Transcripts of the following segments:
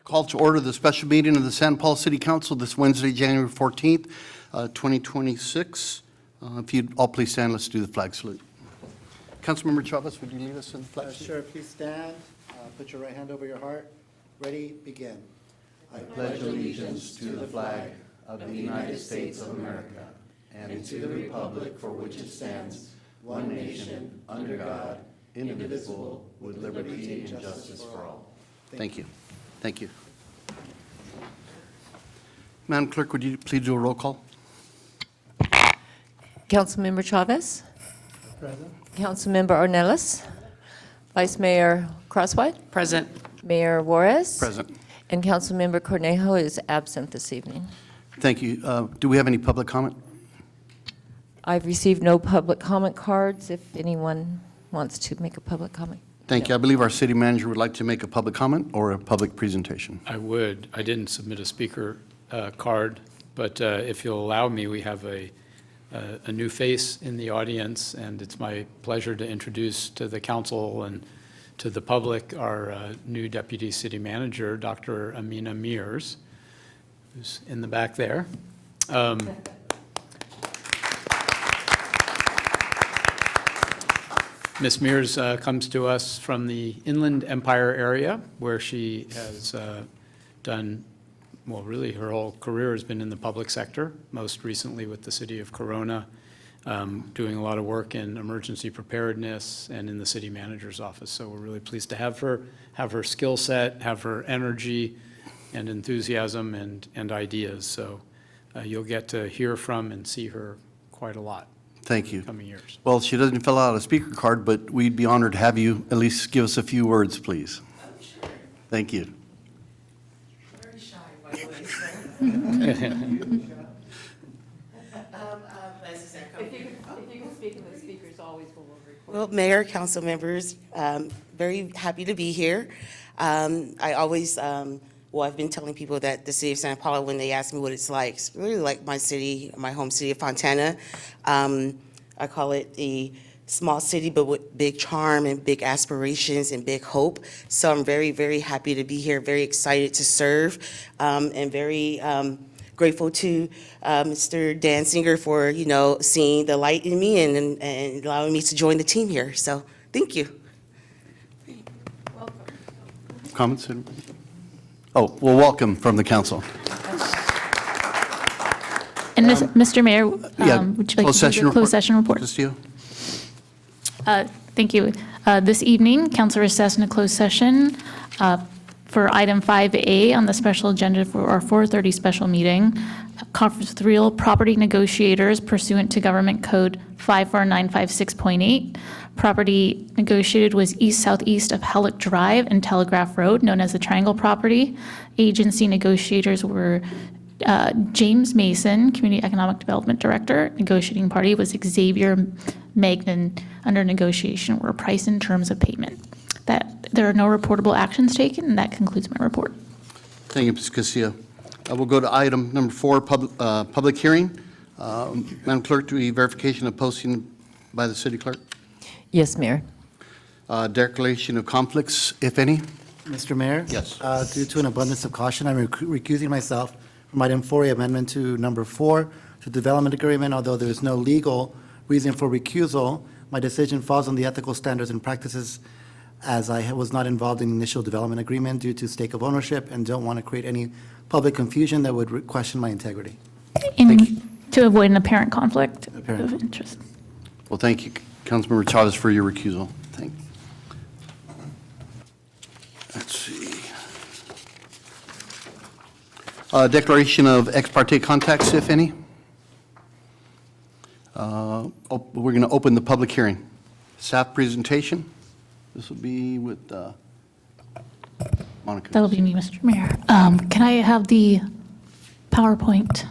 Call to order the special meeting of the San Paulo City Council this Wednesday, January 14th, 2026. If you'd all please stand, let's do the flag salute. Councilmember Chavez, would you lead us in the flag salute? Sure, please stand. Put your right hand over your heart. Ready, begin. I pledge allegiance to the flag of the United States of America and to the republic for which it stands, one nation, under God, indivisible, with liberty and justice for all. Thank you. Thank you. Madam Clerk, would you please do a roll call? Councilmember Chavez. Present. Councilmember Ornelas. Vice Mayor Crosswhite. Present. Mayor Juarez. Present. And Councilmember Cornejo is absent this evening. Thank you. Do we have any public comment? I've received no public comment cards if anyone wants to make a public comment. Thank you. I believe our city manager would like to make a public comment or a public presentation. I would. I didn't submit a speaker card, but if you'll allow me, we have a new face in the audience, and it's my pleasure to introduce to the council and to the public our new deputy city manager, Dr. Amina Mears, who's in the back there. Ms. Mears comes to us from the Inland Empire area, where she has done, well, really her whole career has been in the public sector, most recently with the city of Corona, doing a lot of work in emergency preparedness and in the city manager's office. So we're really pleased to have her skill set, have her energy and enthusiasm and ideas. So you'll get to hear from and see her quite a lot. Thank you. Coming years. Well, she doesn't fill out a speaker card, but we'd be honored to have you at least give us a few words, please. Oh, sure. Thank you. Very shy, by the way, so. If you can speak, and the speakers always will record. Well, Mayor, council members, very happy to be here. I always, I've been telling people that the city of San Paulo, when they ask me what it's really like my city, my home city of Fontana. I call it a small city, but with big charm and big aspirations and big hope. So I'm very, very happy to be here, very excited to serve, and very grateful to Mr. Danziger for, seeing the light in me and allowing me to join the team here. So thank you. Comments? Oh, well, welcome from the council. And Mr. Mayor, Yeah, would you like to do the closed session report? Castillo? Thank you. This evening, council recessed in a closed session for item 5A on the special agenda for our 4:30 special meeting. Conference with real property negotiators pursuant to Government Code 54956.8. Property negotiated was east-southeast of Hellick Drive and Telegraph Road, known as the Triangle property. Agency negotiators were James Mason, Community Economic Development Director. Negotiating party was Xavier Magnan. Under negotiation were price and terms of payment. That there are no reportable actions taken, and that concludes my report. Thank you, Ms. Castillo. We'll go to item number 4, public hearing. Madam Clerk, do we verification of posting by the city clerk? Yes, Mayor. Declaration of conflicts, if any? Mr. Mayor? Yes. Due to an abundance of caution, I'm recusing myself from item 4A, amendment to number 4, to development agreement. Although there is no legal reason for recusal, my decision falls on the ethical standards and practices, as I was not involved in the initial development agreement due to stake of ownership and don't want to create any public confusion that would question my integrity. And to avoid an apparent conflict Apparent. of interest. Well, thank you, Councilmember Chavez, for your recusal. Thank you. Let's see. Declaration of ex parte contacts, if any. We're going to open the public hearing. Staff presentation. This will be with Monica. That'll be me, Mr. Mayor. Can I have the PowerPoint?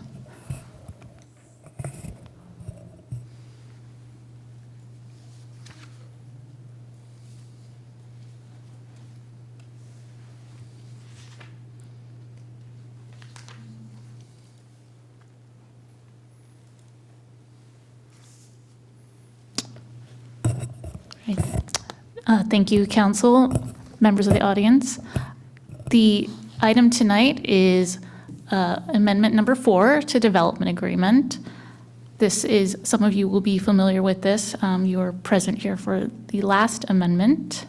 Thank you, council, members of the audience. The item tonight is amendment number 4 to development agreement. This is, some of you will be familiar with this. You were present here for the last amendment.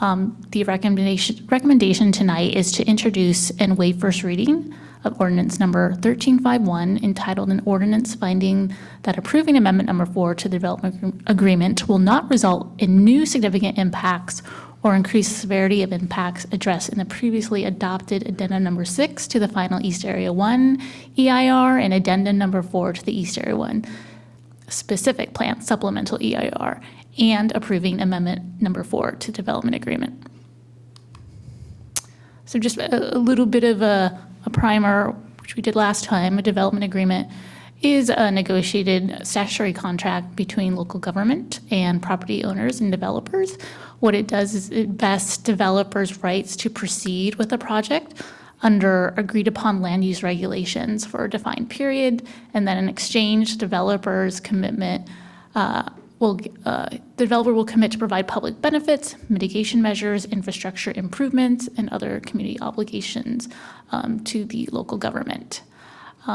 The recommendation tonight is to introduce and waive first reading of ordinance number 1351, entitled an ordinance finding that approving amendment number 4 to the development agreement will not result in new significant impacts or increased severity of impacts addressed in the previously adopted addendum number 6 to the final East Area 1 EIR and addendum number 4 to the East Area 1 specific plan supplemental EIR, and approving amendment number 4 to development agreement. So just a little bit of a primer, which we did last time. A development agreement is a negotiated statutory contract between local government and property owners and developers. What it does is it vests developers' rights to proceed with a project under agreed upon land use regulations for a defined period, and then in exchange, developers' commitment the developer will commit to provide public benefits, mitigation measures, infrastructure improvements, and other community obligations to the local government.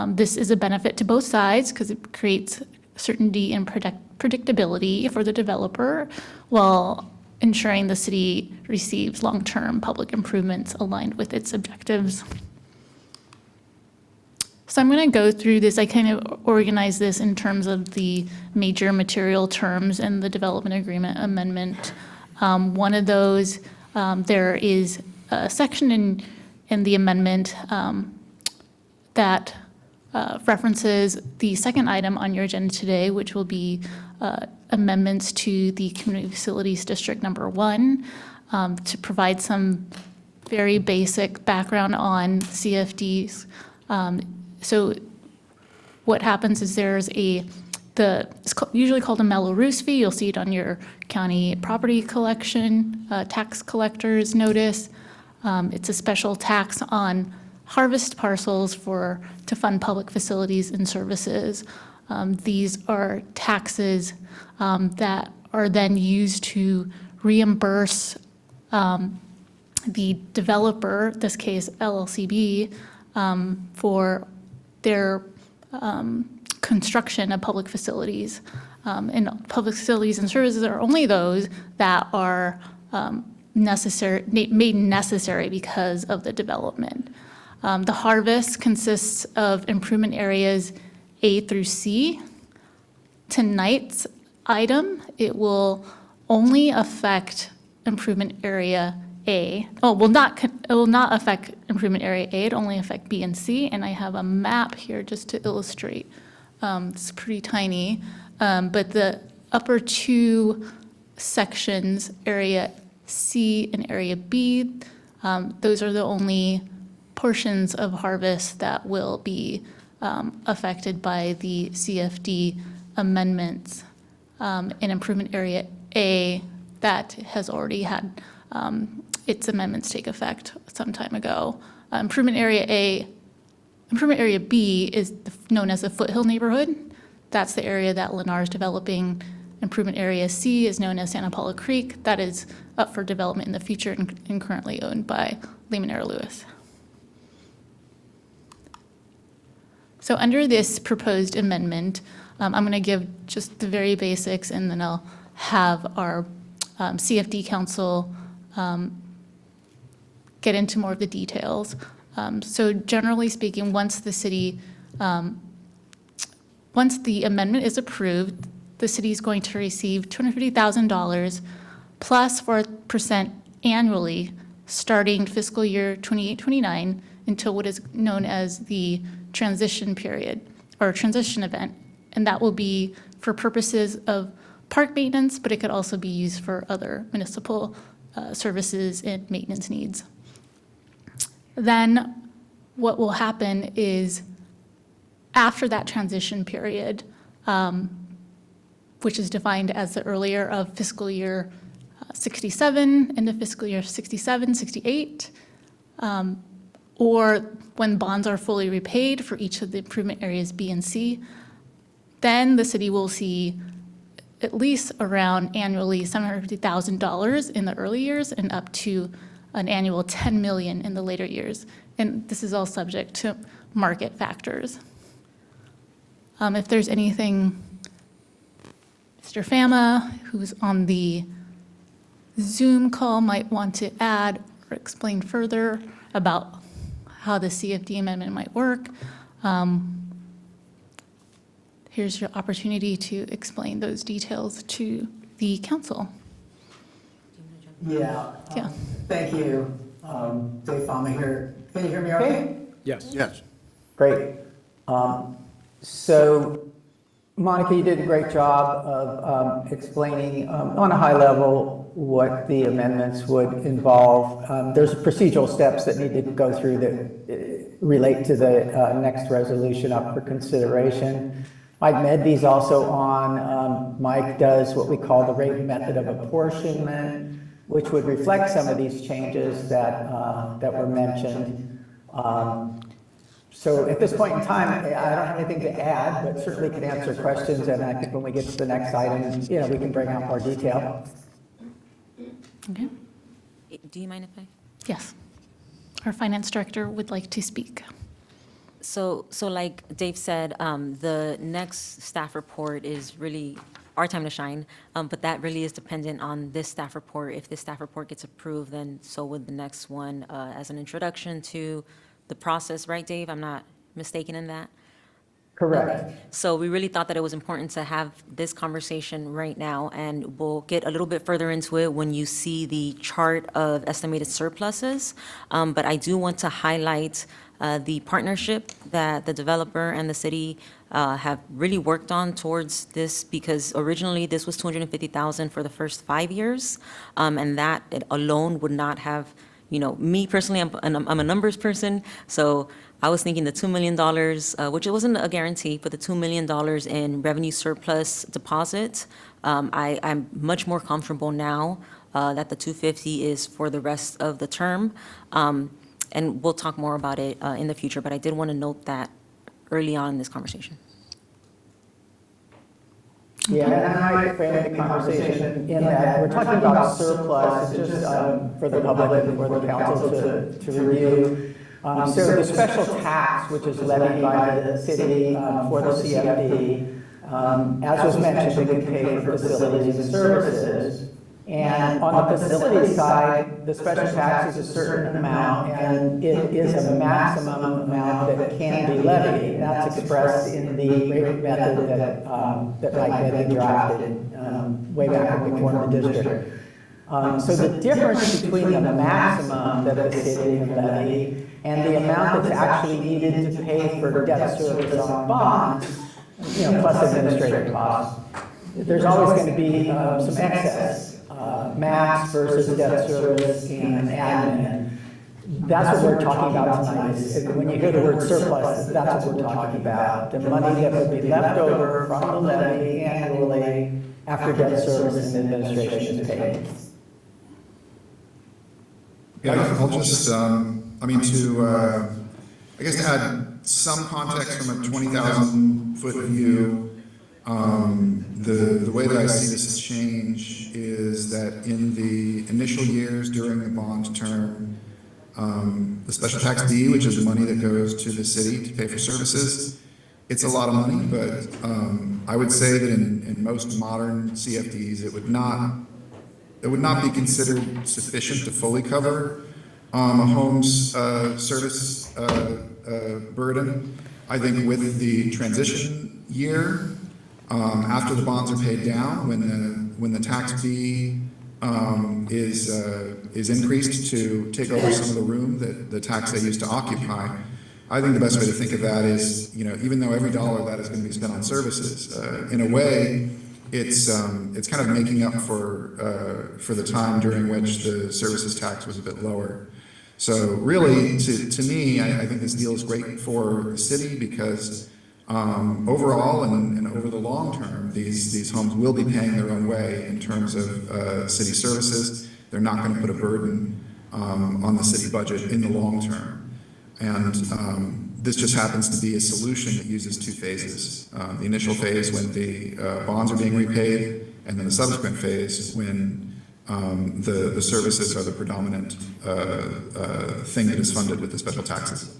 This is a benefit to both sides because it creates certainty and predictability for the developer while ensuring the city receives long-term public improvements aligned with its objectives. So I'm going to go through this. I kind of organize this in terms of the major material terms in the development agreement amendment. One of those, there is a section in the amendment that references the second item on your agenda today, which will be amendments to the Community Facilities District number 1 to provide some very basic background on CFDs. So what happens is there's it's usually called a Mello-Roos fee. You'll see it on your county property collection, tax collector's notice. It's a special tax on harvest parcels to fund public facilities and services. These are taxes that are then used to reimburse the developer, this case LLCB, for their construction of public facilities. And public facilities and services are only those that are made necessary because of the development. The harvest consists of improvement areas A through C. Tonight's item, it will only affect improvement area A. It will not affect improvement area A, it only affect B and C, and I have a map here just to illustrate. It's pretty tiny, but the upper two sections, area C and area B, those are the only portions of harvest that will be affected by the CFD amendments. In improvement area A, that has already had its amendments take effect some time ago. Improvement area B is known as the Foothill neighborhood. That's the area that Lennar is developing. Improvement area C is known as Santa Paula Creek. That is up for development in the future and currently owned by Lehman Lewis. So under this proposed amendment, I'm going to give just the very basics, and then I'll have our CFD council get into more of the details. So generally speaking, once the amendment is approved, the city is going to receive $250,000 plus 4% annually starting fiscal year 28-29 until what is known as the transition period or transition event. And that will be for purposes of park maintenance, but it could also be used for other municipal services and maintenance needs. Then what will happen is after that transition period, which is defined as the earlier of fiscal year 67 into fiscal year 67, 68, or when bonds are fully repaid for each of the improvement areas B and C, then the city will see at least around annually $750,000 in the early years and up to an annual 10 million in the later years. And this is all subject to market factors. If there's anything Mr. Fama, who's on the Zoom call, might want to add or explain further about how the CFD amendment might work, here's your opportunity to explain those details to the council. Yeah. Yeah. Thank you. Dave Fama here. Can you hear me okay? Yes. Yes. Great. So, Monica, you did a great job of explaining on a high level what the amendments would involve. There's procedural steps that need to go through that relate to the next resolution up for consideration. Mike Medvey's also on. Mike does what we call the rate method of apportionment, which would reflect some of these changes that were mentioned. So at this point in time, I don't have anything to add, but certainly can answer questions. And I think when we get to the next item, we can bring out more detail. Okay. Do you mind if I? Yes. Our finance director would like to speak. So like Dave said, the next staff report is really our time to shine, but that really is dependent on this staff report. If this staff report gets approved, then so would the next one as an introduction to the process, right, Dave? I'm not mistaken in that? Correct. So we really thought that it was important to have this conversation right now, and we'll get a little bit further into it when you see the chart of estimated surpluses. But I do want to highlight the partnership that the developer and the city have really worked on towards this, because originally this was $250,000 for the first 5 years, and that alone would not have, me personally, I'm a numbers person, so I was thinking the $2 million, which it wasn't a guarantee, but the $2 million in revenue surplus deposit, I'm much more comfortable now that the 250 is for the rest of the term. And we'll talk more about it in the future, but I did want to note that early on in this conversation. Yeah, and I framed the conversation in that we're talking about surplus, just for the public and for the council to review. So the special tax, which is levied by the city for the CFD, as was mentioned, it can pay for facilities and services. And on the facility side, the special tax is a certain amount, and it is a maximum amount that can be levied. And that's expressed in the rate method that Mike Medvey drafted way back when we formed the district. So the difference between the maximum that the city can levy and the amount that's actually needed to pay for debt service on bonds, plus administrative costs, there's always going to be some excess. Max versus debt service and admin. That's what we're talking about tonight. When you hear the word surplus, that's what we're talking about. The money that would be left over from the levy annually after debt service and administration is paid. Yeah, I'll just, to add some context from a 20,000-foot view. The way that I see this change is that in the initial years during the bond term, the special tax D, which is the money that goes to the city to pay for services, it's a lot of money, but I would say that in most modern CFDs, it would not be considered sufficient to fully cover a home's service burden. I think with the transition year, after the bonds are paid down, when the tax B is increased to take over some of the room that the tax they used to occupy, I think the best way to think of that is, even though every dollar that is going to be spent on services, in a way, it's kind of making up for the time during which the services tax was a bit lower. So really, to me, I think this deal is great for the city because overall and over the long term, these homes will be paying their own way in terms of city services. They're not going to put a burden on the city budget in the long term. And this just happens to be a solution that uses two phases. The initial phase when the bonds are being repaid, and then the subsequent phase when the services are the predominant thing that is funded with the special taxes.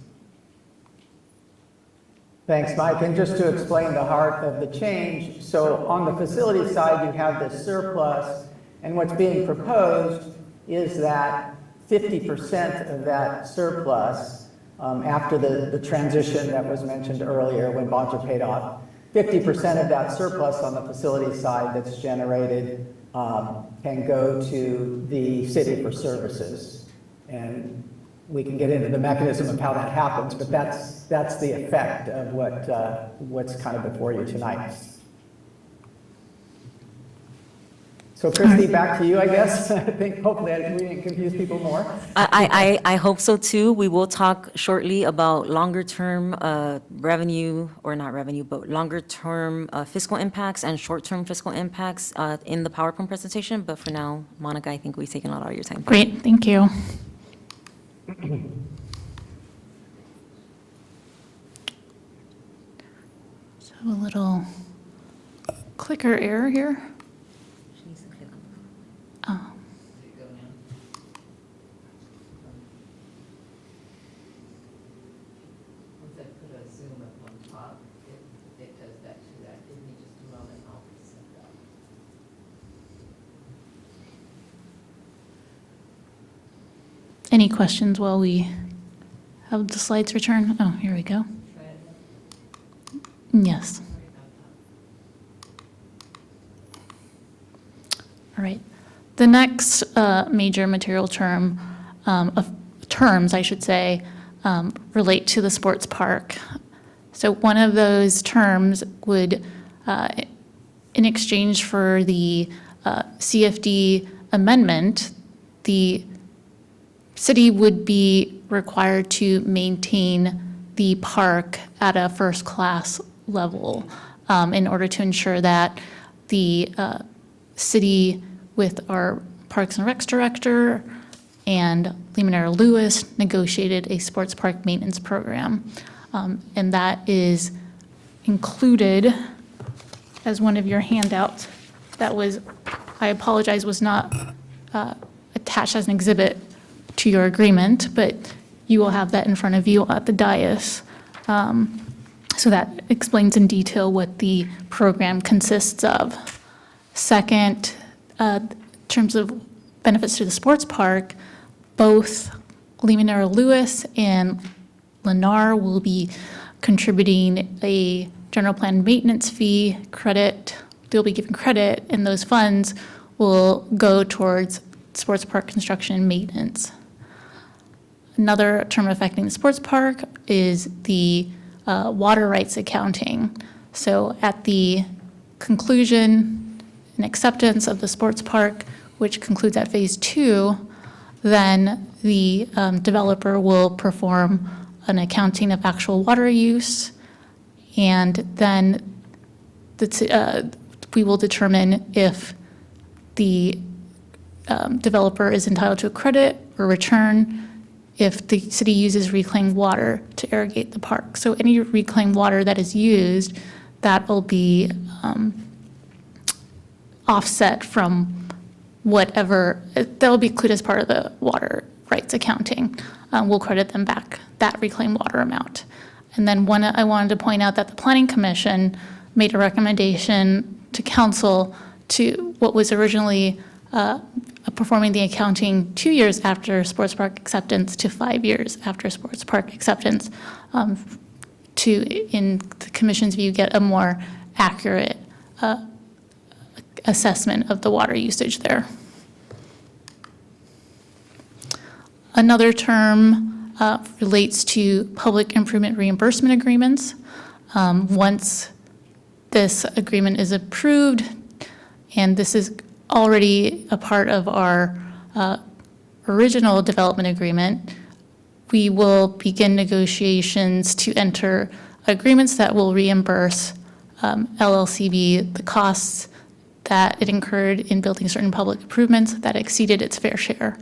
Thanks, Mike. And just to explain the heart of the change, so on the facility side, you have this surplus, and what's being proposed is that 50% of that surplus, after the transition that was mentioned earlier when bonds are paid off, 50% of that surplus on the facility side that's generated can go to the city for services. And we can get into the mechanism of how that happens, but that's the effect of what's kind of before you tonight. So Christy, back to you, I guess. I think hopefully we didn't confuse people more. I hope so too. We will talk shortly about longer-term revenue, or not revenue, but longer-term fiscal impacts and short-term fiscal impacts in the PowerPoint presentation. But for now, Monica, I think we've taken a lot of your time. Great, thank you. So a little clicker error here. Oh. Once I put a zoom up on top, it does that to that. Give me just a moment, I'll set that. Any questions while we have the slides return? Oh, here we go. Try it. Yes. Sorry about that. All right. The next major material term, of terms, I should say, relate to the sports park. So one of those terms would, in exchange for the CFD amendment, the city would be required to maintain the park at a first-class level in order to ensure that the city, with our Parks and Recs director and Limoneira Lewis, negotiated a sports park maintenance program. And that is included as one of your handouts. That was, I apologize, was not attached as an exhibit to your agreement, but you will have that in front of you at the dais. So that explains in detail what the program consists of. Second, in terms of benefits to the sports park, both Limoneira Lewis and Lennar will be contributing a general plan maintenance fee credit. They'll be given credit, and those funds will go towards sports park construction and maintenance. Another term affecting the sports park is the water rights accounting. So at the conclusion and acceptance of the sports park, which concludes at phase 2, then the developer will perform an accounting of actual water use, and then we will determine if the developer is entitled to a credit or return if the city uses reclaimed water to irrigate the park. So any reclaimed water that is used, that will be offset from whatever, that will be included as part of the water rights accounting. We'll credit them back that reclaimed water amount. And then one, I wanted to point out that the Planning Commission made a recommendation to council to what was originally performing the accounting 2 years after sports park acceptance to 5 years after sports park acceptance to, in the commission's view, get a more accurate assessment of the water usage there. Another term relates to public improvement reimbursement agreements. Once this agreement is approved, and this is already a part of our original development agreement, we will begin negotiations to enter agreements that will reimburse LLCB the costs that it incurred in building certain public improvements that exceeded its fair share.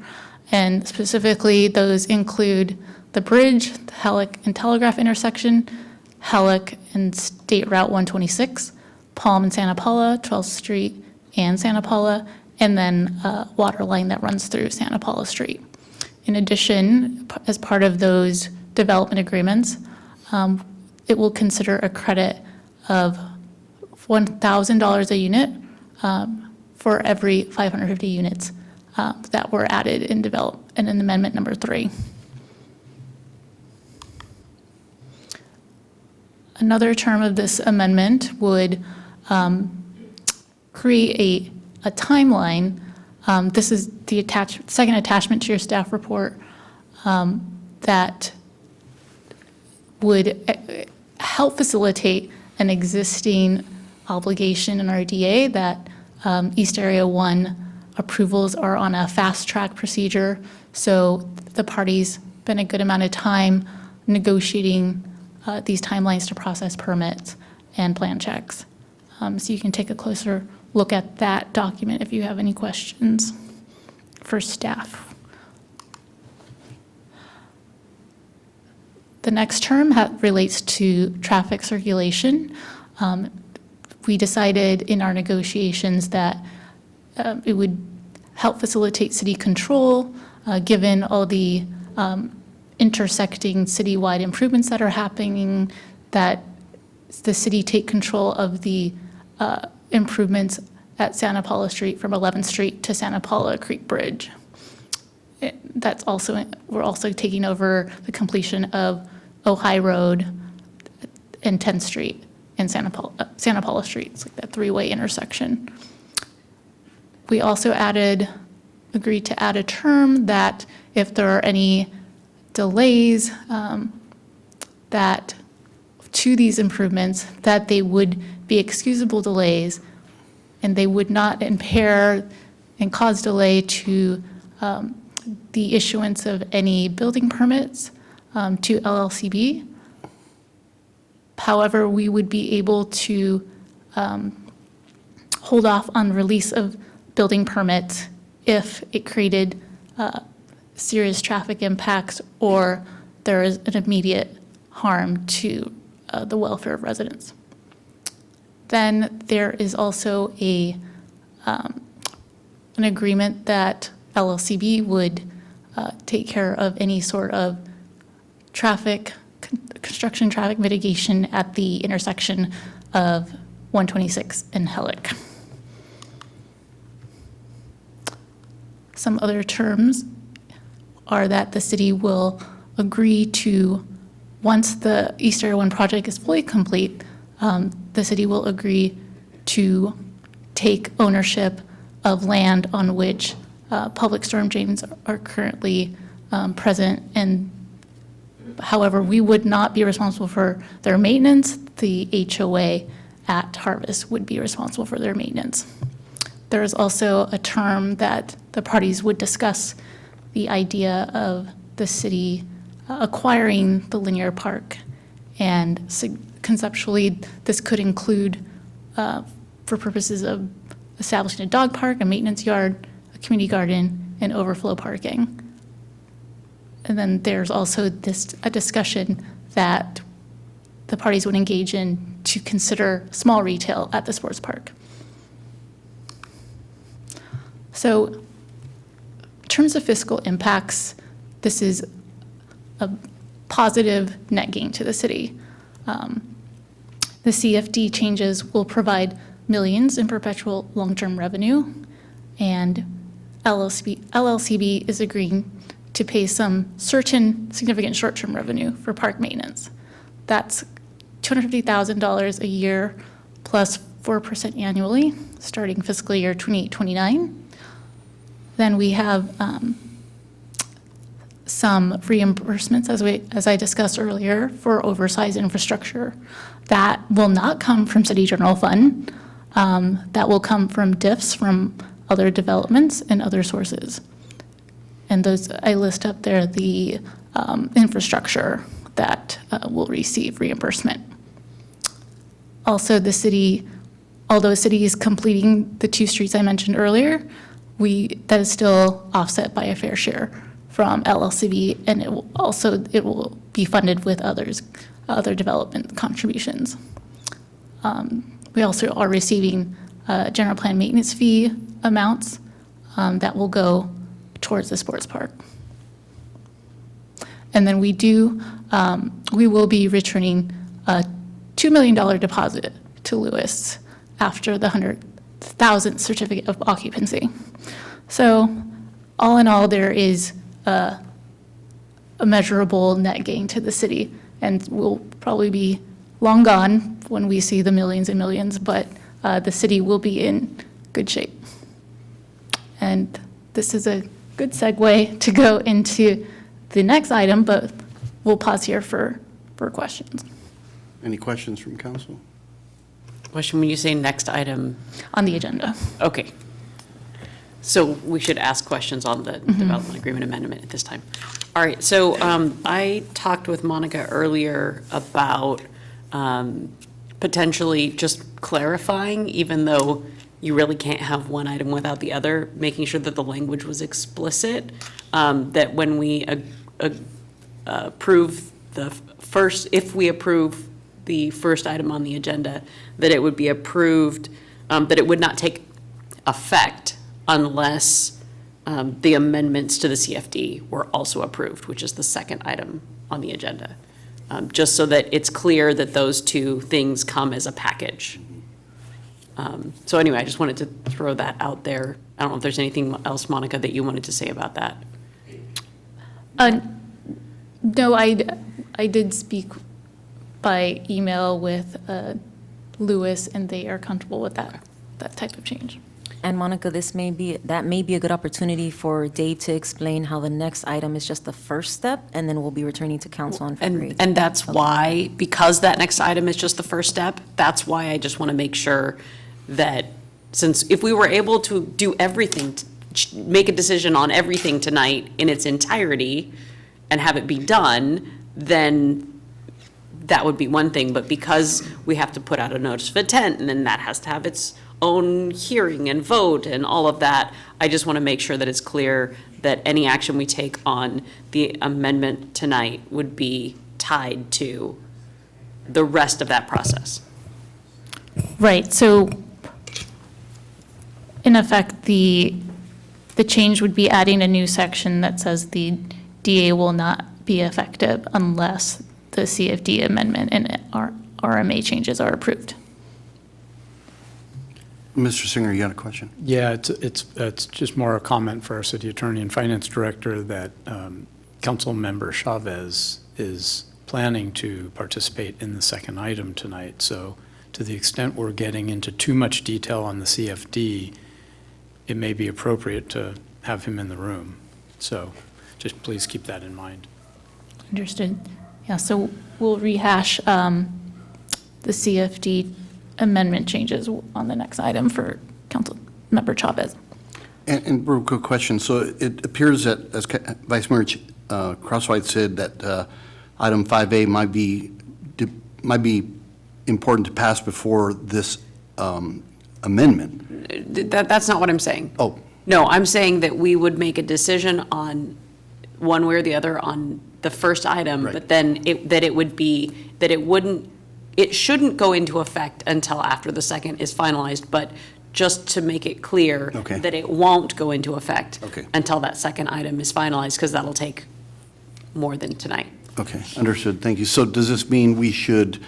And specifically, those include the bridge, the Halleck and Telegraph intersection, Halleck and State Route 126, Palm and Santa Paula, 12th Street and Santa Paula, and then a water line that runs through Santa Paula Street. In addition, as part of those development agreements, it will consider a credit of $1,000 a unit for every 550 units that were added in amendment number 3. Another term of this amendment would create a timeline. This is the second attachment to your staff report that would help facilitate an existing obligation in our DA that East Area 1 approvals are on a fast-track procedure. So the parties spent a good amount of time negotiating these timelines to process permits and plan checks. So you can take a closer look at that document if you have any questions for staff. The next term relates to traffic circulation. We decided in our negotiations that it would help facilitate city control, given all the intersecting citywide improvements that are happening, that the city take control of the improvements at Santa Paula Street from 11th Street to Santa Paula Creek Bridge. We're also taking over the completion of Ojai Road and 10th Street and Santa Paula Street. It's like that three-way intersection. We also agreed to add a term that if there are any delays to these improvements, that they would be excusable delays and they would not impair and cause delay to the issuance of any building permits to LLCB. However, we would be able to hold off on release of building permits if it created serious traffic impacts or there is an immediate harm to the welfare of residents. Then there is also an agreement that LLCB would take care of any sort of construction traffic mitigation at the intersection of 126 and Hellick. Some other terms are that the city will agree to, once the East Area 1 project is fully complete, the city will agree to take ownership of land on which public storm drains are currently present. And however, we would not be responsible for their maintenance. The HOA at Harvest would be responsible for their maintenance. There is also a term that the parties would discuss the idea of the city acquiring the linear park. And conceptually, this could include, for purposes of establishing a dog park, a maintenance yard, a community garden, and overflow parking. And then there's also a discussion that the parties would engage in to consider small retail at the sports park. So in terms of fiscal impacts, this is a positive net gain to the city. The CFD changes will provide millions in perpetual long-term revenue, and LLCB is agreeing to pay some certain significant short-term revenue for park maintenance. That's $250,000 a year plus 4% annually, starting fiscal year 28-29. Then we have some reimbursements, as I discussed earlier, for oversized infrastructure. That will not come from city general fund. That will come from diffs from other developments and other sources. And those, I list up there the infrastructure that will receive reimbursement. Also, the city, although the city is completing the 2 streets I mentioned earlier, that is still offset by a fair share from LLCB, and it will be funded with other development contributions. We also are receiving general plan maintenance fee amounts that will go towards the sports park. And then we will be returning a $2 million deposit to Lewis after the 100,000 certificate of occupancy. So all in all, there is a measurable net gain to the city, and we'll probably be long gone when we see the millions and millions, but the city will be in good shape. And this is a good segue to go into the next item, but we'll pause here for questions Any questions from council? Question, when you say next item, on the agenda. okay. So we should ask questions on the development agreement amendment at this time. All right, so I talked with Monica earlier about potentially just clarifying, even though you really can't have one item without the other, making sure that the language was explicit, that when we approve the first, if we approve the first item on the agenda, that it would be approved, that it would not take effect unless the amendments to the CFD were also approved, which is the second item on the agenda. Just so that it's clear that those two things come as a package. So anyway, I just wanted to throw that out there. I don't know if there's anything else, Monica, that you wanted to say about that. No, I did speak by email with Lewis, and they are comfortable with that type of change. And Monica, that may be a good opportunity for Dave to explain how the next item is just the first step, and then we'll be returning to council on February. And that's why, because that next item is just the first step, that's why I just want to make sure that, since if we were able to do everything, make a decision on everything tonight in its entirety and have it be done, then that would be one thing. But because we have to put out a notice of intent, and then that has to have its own hearing and vote and all of that, I just want to make sure that it's clear that any action we take on the amendment tonight would be tied to the rest of that process. Right, so in effect, the change would be adding a new section that says the DA will not be effective unless the CFD amendment and our RMA changes are approved. Mr. Singer, you got a question? Yeah, it's just more a comment for our city attorney and finance director that council member Chavez is planning to participate in the second item tonight. So to the extent we're getting into too much detail on the CFD, it may be appropriate to have him in the room. So just please keep that in mind. Understood. Yeah, so we'll rehash the CFD amendment changes on the next item for Council Member Chavez. And real quick question. So it appears that, as Vice Mayor Crosswhite said, that item 5A might be important to pass before this amendment. That's not what I'm saying. Oh. No, I'm saying that we would make a decision on one way or the other on the first item, Right. but then it shouldn't go into effect until after the second is finalized, but just to make it clear Okay. that it won't go into effect Okay. until that second item is finalized, because that'll take more than tonight. Okay, understood. Thank you. So does this mean we should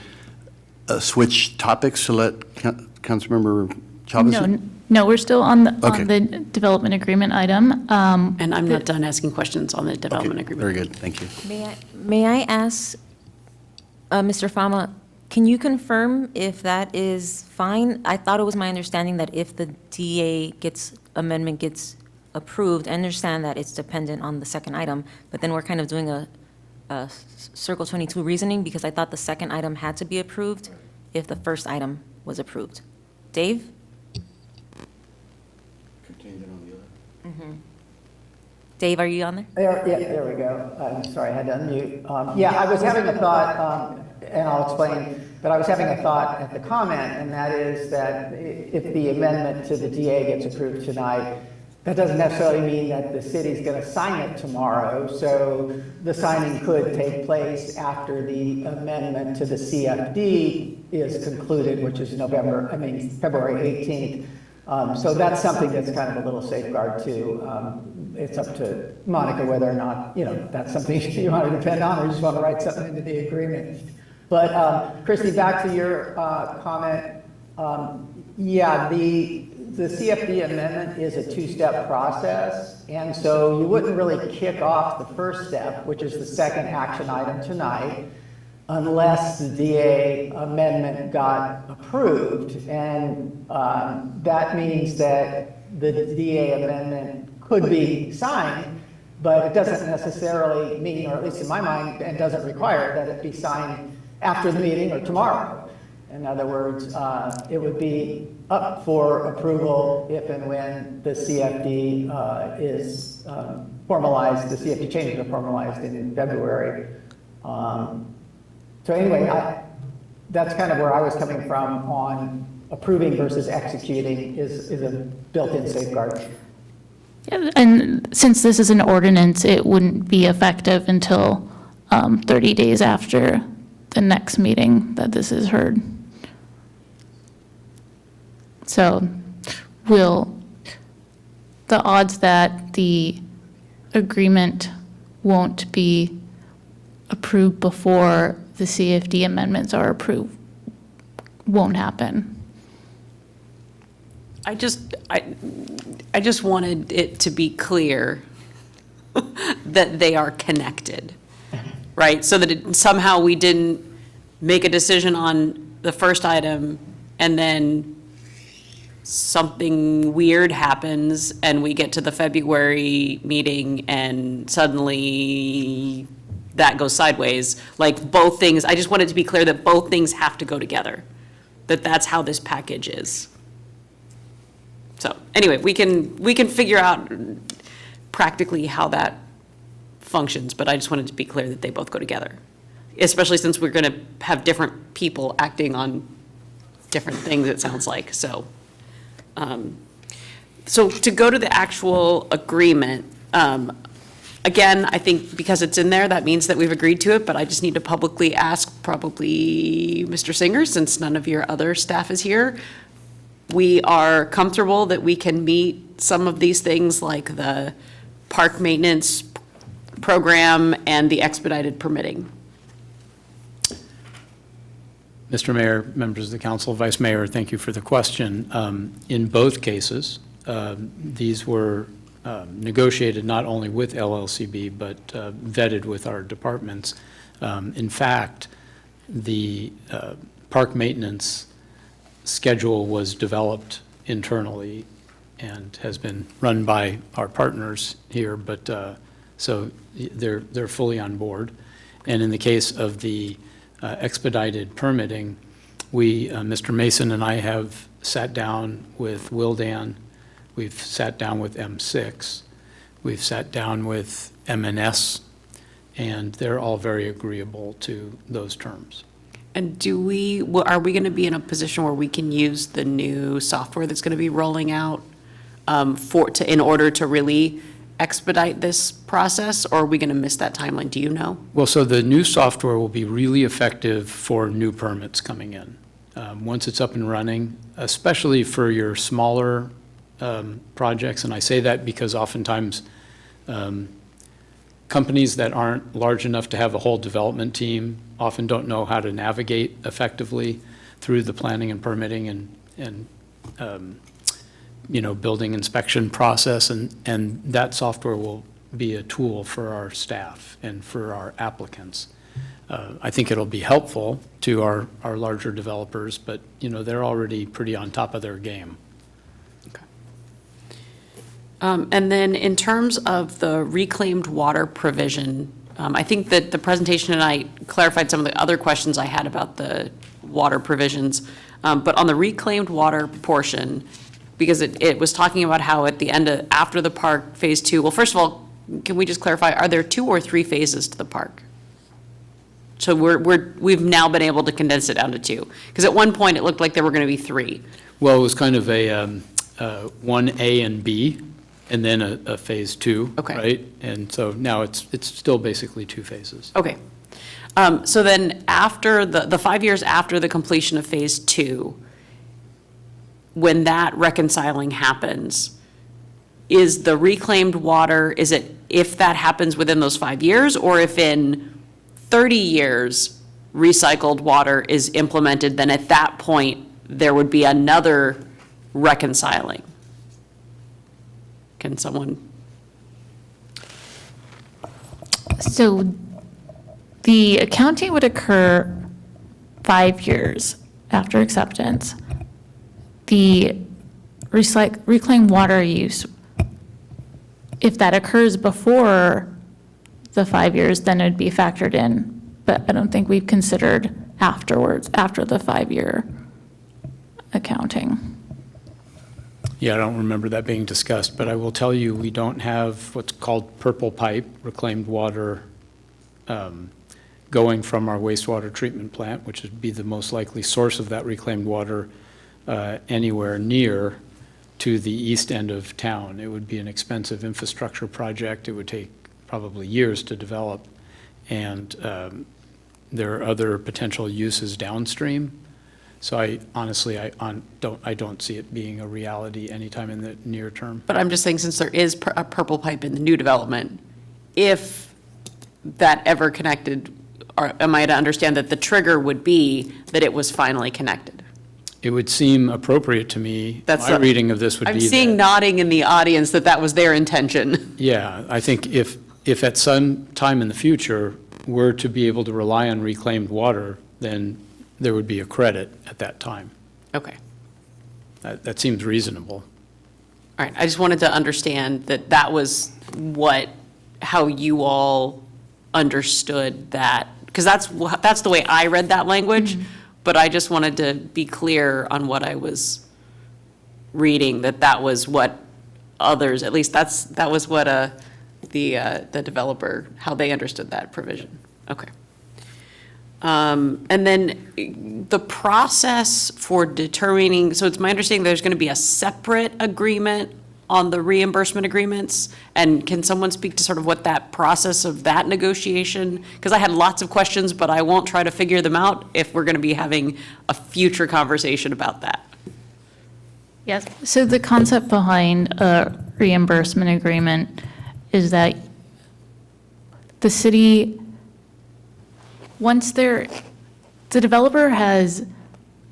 switch topics to let Councilmember Chavez? No, we're still on Okay. the development agreement item. And I'm not done asking questions on the development agreement. Very good. Thank you. May I ask, Mr. Fama, can you confirm if that is fine? I thought it was my understanding that if the DA amendment gets approved, I understand that it's dependent on the second item, but then we're kind of doing a Circle 22 reasoning, because I thought the second item had to be approved if the first item was approved. Dave? Dave, are you on there? There we go. I'm sorry, I had to unmute. Yeah, I was having a thought, and I'll explain, but I was having a thought at the comment, and that is that if the amendment to the DA gets approved tonight, that doesn't necessarily mean that the city's going to sign it tomorrow. So the signing could take place after the amendment to the CFD is concluded, which is February 18th. So that's something that's kind of a little safeguard too. It's up to Monica whether or not, that's something you want to depend on, or you just want to write something into the agreement. But Christie, back to your comment. Yeah, the CFD amendment is a two-step process, and so you wouldn't really kick off the first step, which is the second action item tonight, unless the DA amendment got approved. And that means that the DA amendment could be signed, but it doesn't necessarily mean, or at least in my mind, and doesn't require that it be signed after the meeting or tomorrow. In other words, it would be up for approval if and when the CFD is formalized, the CFD changes are formalized in February. So anyway, that's kind of where I was coming from on approving versus executing is a built-in safeguard. Yeah, and since this is an ordinance, it wouldn't be effective until 30 days after the next meeting that this is heard. So the odds that the agreement won't be approved before the CFD amendments are approved won't happen. I just wanted it to be clear that they are connected, right? So that somehow we didn't make a decision on the first item and then something weird happens and we get to the February meeting and suddenly that goes sideways. Like both things, I just wanted to be clear that both things have to go together, that that's how this package is. So anyway, we can figure out practically how that functions, but I just wanted to be clear that they both go together, especially since we're going to have different people acting on different things, it sounds like. So, so to go to the actual agreement, again, I think because it's in there, that means that we've agreed to it, but I just need to publicly ask probably Mr. Singer, since none of your other staff is here, we are comfortable that we can meet some of these things like the park maintenance program and the expedited permitting. Mr. Mayor, members of the council, Vice Mayor, thank you for the question. In both cases, these were negotiated not only with LLCB, but vetted with our departments. In fact, the park maintenance schedule was developed internally and has been run by our partners here, but so they're fully on board. And in the case of the expedited permitting, Mr. Mason and I have sat down with Wildan, we've sat down with M6, we've sat down with MNS, and they're all very agreeable to those terms. And are we going to be in a position where we can use the new software that's going to be rolling out in order to really expedite this process, or are we going to miss that timeline? Do you know? Well, so the new software will be really effective for new permits coming in. Once it's up and running, especially for your smaller projects, and I say that because oftentimes companies that aren't large enough to have a whole development team often don't know how to navigate effectively through the planning and permitting and building inspection process, and that software will be a tool for our staff and for our applicants. I think it'll be helpful to our larger developers, but they're already pretty on top of their game. Okay. And then in terms of the reclaimed water provision, I think that the presentation tonight clarified some of the other questions I had about the water provisions. But on the reclaimed water portion, because it was talking about how at the end after the park phase 2, well, first of all, can we just clarify, are there 2 or 3 phases to the park? So we've now been able to condense it down to 2, because at one point it looked like there were going to be 3. Well, it was kind of a 1A and B, and then a phase 2, Okay. right? And so now it's still basically 2 phases. Okay. So then after the 5 years after the completion of phase 2, when that reconciling happens, is the reclaimed water, is it if that happens within those 5 years, or if in 30 years recycled water is implemented, then at that point, there would be another reconciling? Can someone? So the accounting would occur 5 years after acceptance. The reclaimed water use, if that occurs before the 5 years, then it'd be factored in. But I don't think we've considered afterwards, after the 5-year accounting. Yeah, I don't remember that being discussed, but I will tell you, we don't have what's called purple pipe, reclaimed water, going from our wastewater treatment plant, which would be the most likely source of that reclaimed water, anywhere near to the east end of town. It would be an expensive infrastructure project. It would take probably years to develop. And there are other potential uses downstream. So I honestly, I don't see it being a reality anytime in the near term. But I'm just saying, since there is a purple pipe in the new development, if that ever connected, or am I to understand that the trigger would be that it was finally connected? It would seem appropriate to me, my reading of this would be I'm seeing that, nodding in the audience that was their intention. yeah, I think if at some time in the future, we're to be able to rely on reclaimed water, then there would be a credit at that time. Okay. That seems reasonable. All right, I just wanted to understand that was how you all understood that, because that's the way I read that language, but I just wanted to be clear on what I was reading, that was what others, at least that was what the developer, how they understood that provision. Okay. And then the process for determining, so it's my understanding there's going to be a separate agreement on the reimbursement agreements? And can someone speak to sort of what that process of that negotiation? Because I had lots of questions, but I won't try to figure them out if we're going to be having a future conversation about that. Yes, so the concept behind a reimbursement agreement is that the city, once the developer has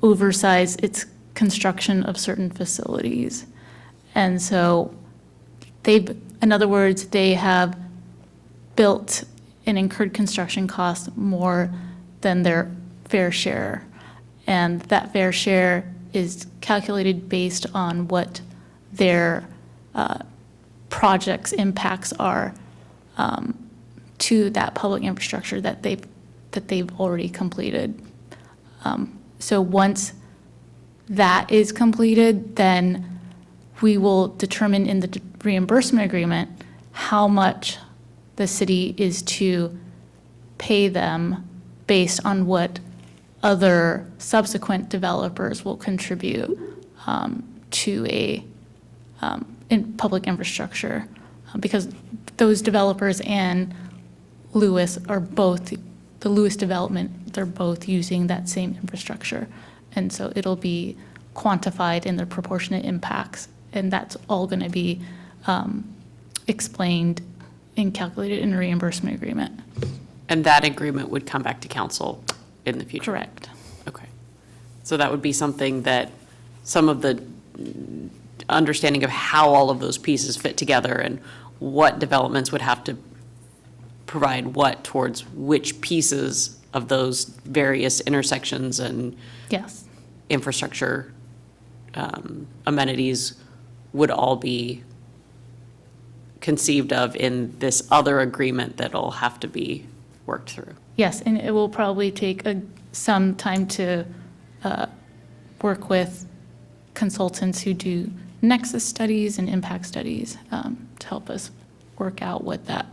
oversized its construction of certain facilities. And so in other words, they have built and incurred construction costs more than their fair share. And that fair share is calculated based on what their project's impacts are to that public infrastructure that they've already completed. So once that is completed, then we will determine in the reimbursement agreement how much the city is to pay them based on what other subsequent developers will contribute to in public infrastructure. Because those developers and Lewis are both, the Lewis development, they're both using that same infrastructure. And so it'll be quantified in the proportionate impacts. And that's all going to be explained and calculated in a reimbursement agreement. And that agreement would come back to council in the future? Correct. Okay. So that would be something that some of the understanding of how all of those pieces fit together and what developments would have to provide what towards which pieces of those various intersections and Yes. infrastructure amenities would all be conceived of in this other agreement that'll have to be worked through. Yes, and it will probably take some time to work with consultants who do nexus studies and impact studies to help us work out what that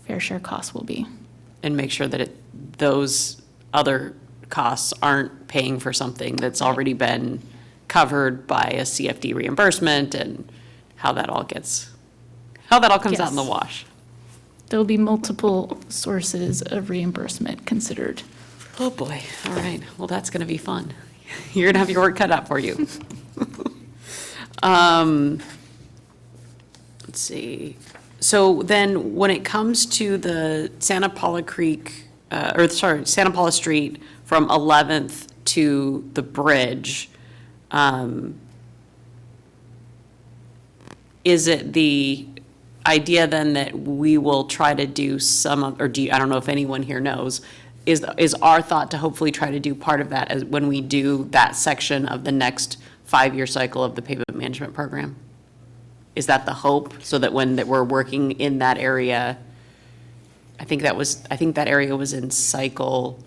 fair share cost will be. And make sure that those other costs aren't paying for something that's already been covered by a CFD reimbursement, and how that all comes out in the Yes. wash. There'll be multiple sources of reimbursement considered. Oh, boy. All right. Well, that's going to be fun. You're going to have your work cut out for you. Let's see. So then, when it comes to the Santa Paula Creek, Santa Paula Street from 11th to the bridge, is it the idea then that we will try to do some of, or I don't know if anyone here knows, is our thought to hopefully try to do part of that as when we do that section of the next 5-year cycle of the pavement management program? Is that the hope, so that that we're working in that area? I think that area was in cycle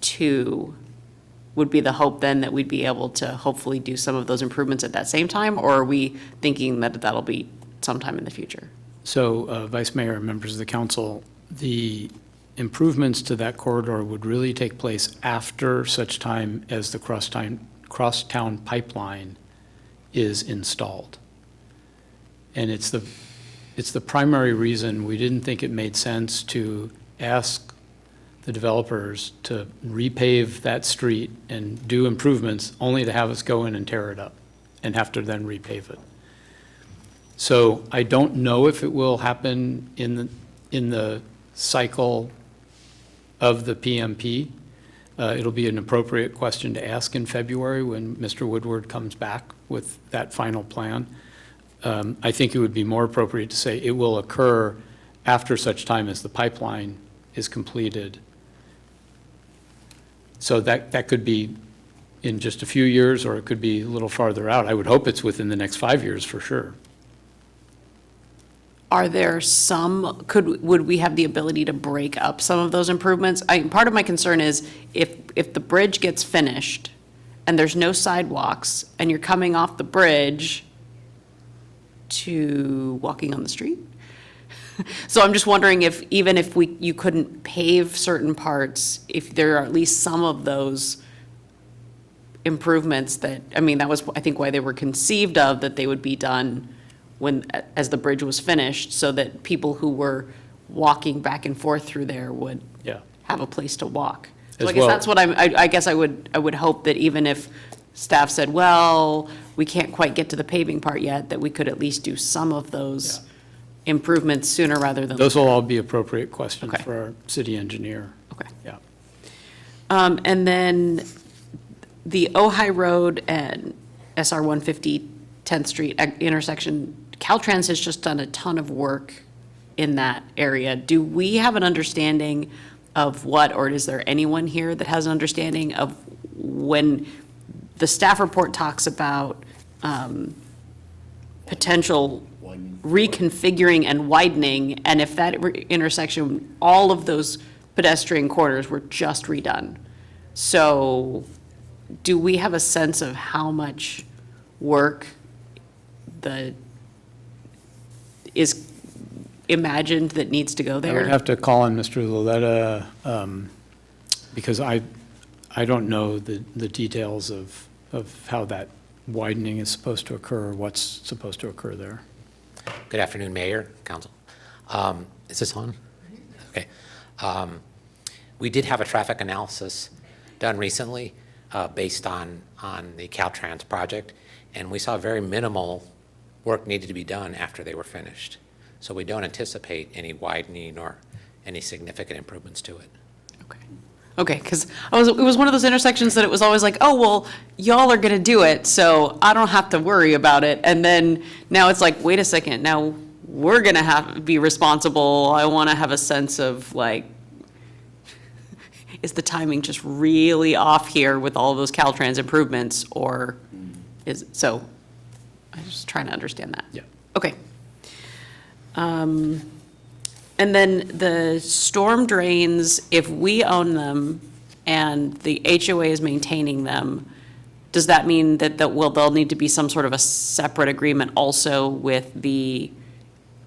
2. Would be the hope then that we'd be able to hopefully do some of those improvements at that same time, or are we thinking that that'll be sometime in the future? So, Vice Mayor and members of the council, the improvements to that corridor would really take place after such time as the crosstown pipeline is installed. And it's the primary reason we didn't think it made sense to ask the developers to repave that street and do improvements, only to have us go in and tear it up and have to then repave it. So I don't know if it will happen in the cycle of the PMP. It'll be an appropriate question to ask in February when Mr. Woodward comes back with that final plan. I think it would be more appropriate to say it will occur after such time as the pipeline is completed. So that could be in just a few years, or it could be a little farther out. I would hope it's within the next 5 years for sure. Are there would we have the ability to break up some of those improvements? Part of my concern is if the bridge gets finished and there's no sidewalks and you're coming off the bridge to walking on the street. So I'm just wondering if, even if you couldn't pave certain parts, if there are at least some of those improvements that, that was, I think, why they were conceived of, that they would be done as the bridge was finished, so that people who were walking back and forth through there would have a place to walk. So I guess that's what I guess I would hope that even if staff said, well, we can't quite get to the paving part yet, that we could at least do some of those improvements sooner rather than. Those will all be appropriate questions Okay. for our city engineer. Okay. Yeah. And then the Ojai Road and SR 150 10th Street intersection, Caltrans has just done a ton of work in that area. Do we have an understanding of or is there anyone here that has an understanding of when the staff report talks about potential reconfiguring and widening, and if that intersection, all of those pedestrian corridors were just redone? So do we have a sense of how much work is imagined that needs to go I there? would have to call on Mr. Loletta, because I don't know the details of how that widening is supposed to occur, or what's supposed to occur there. Good afternoon, Mayor, Council. Is this on? Okay. We did have a traffic analysis done recently based on the Caltrans project, and we saw very minimal work needed to be done after they were finished. So we don't anticipate any widening or any significant improvements to it. Okay, because it was one of those intersections that it was always like, oh, well, y'all are gonna do it, so I don't have to worry about it. And then now it's like, wait a second, now we're gonna have to be responsible. I wanna have a sense of like, is the timing just really off here with all those Caltrans improvements, or so I'm just trying to understand that. Yeah. Okay. And then the storm drains, if we own them and the HOA is maintaining them, does that mean that there'll need to be some sort of a separate agreement also with the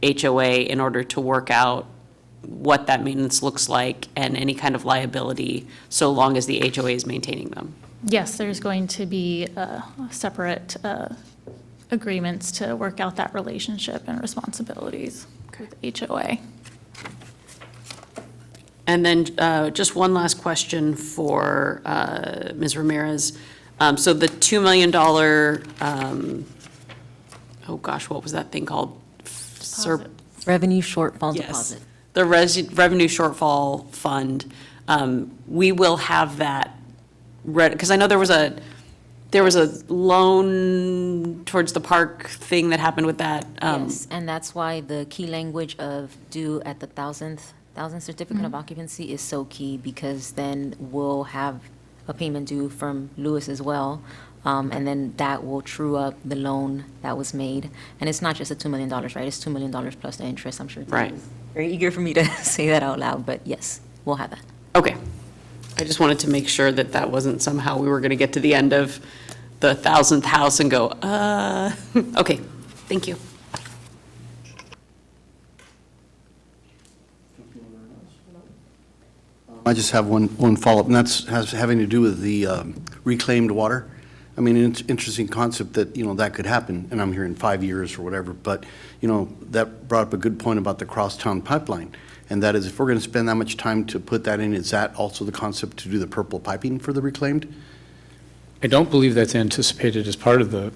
HOA in order to work out what that maintenance looks like and any kind of liability, so long as the HOA is maintaining them? Yes, there's going to be separate agreements to work out that relationship and responsibilities with HOA. And then just one last question for Ms. Ramirez. So the $2 million, oh gosh, what was that thing called? Revenue shortfall Yes. deposit. The revenue shortfall fund, we will have that because I know there was a loan towards the park thing that happened with that. Yes, and that's why the key language of due at the thousandth certificate of occupancy is so key, because then we'll have a payment due from Lewis as well. And then that will true up the loan that was made. And it's not just the $2 million, right? It's $2 million plus the interest. I'm sure Tim Right. is very eager for me to say that out loud, but yes, we'll have that. Okay. I just wanted to make sure that that wasn't somehow we were going to get to the end of the 1,000th house and go, okay, thank you. I just have one follow-up, and that's having to do with the reclaimed water. I mean, it's an interesting concept that, that could happen, and I'm here in 5 years or whatever, but, that brought up a good point about the crosstown pipeline, and that is, if we're going to spend that much time to put that in, is that also the concept to do the purple piping for the reclaimed? I don't believe that's anticipated as part of the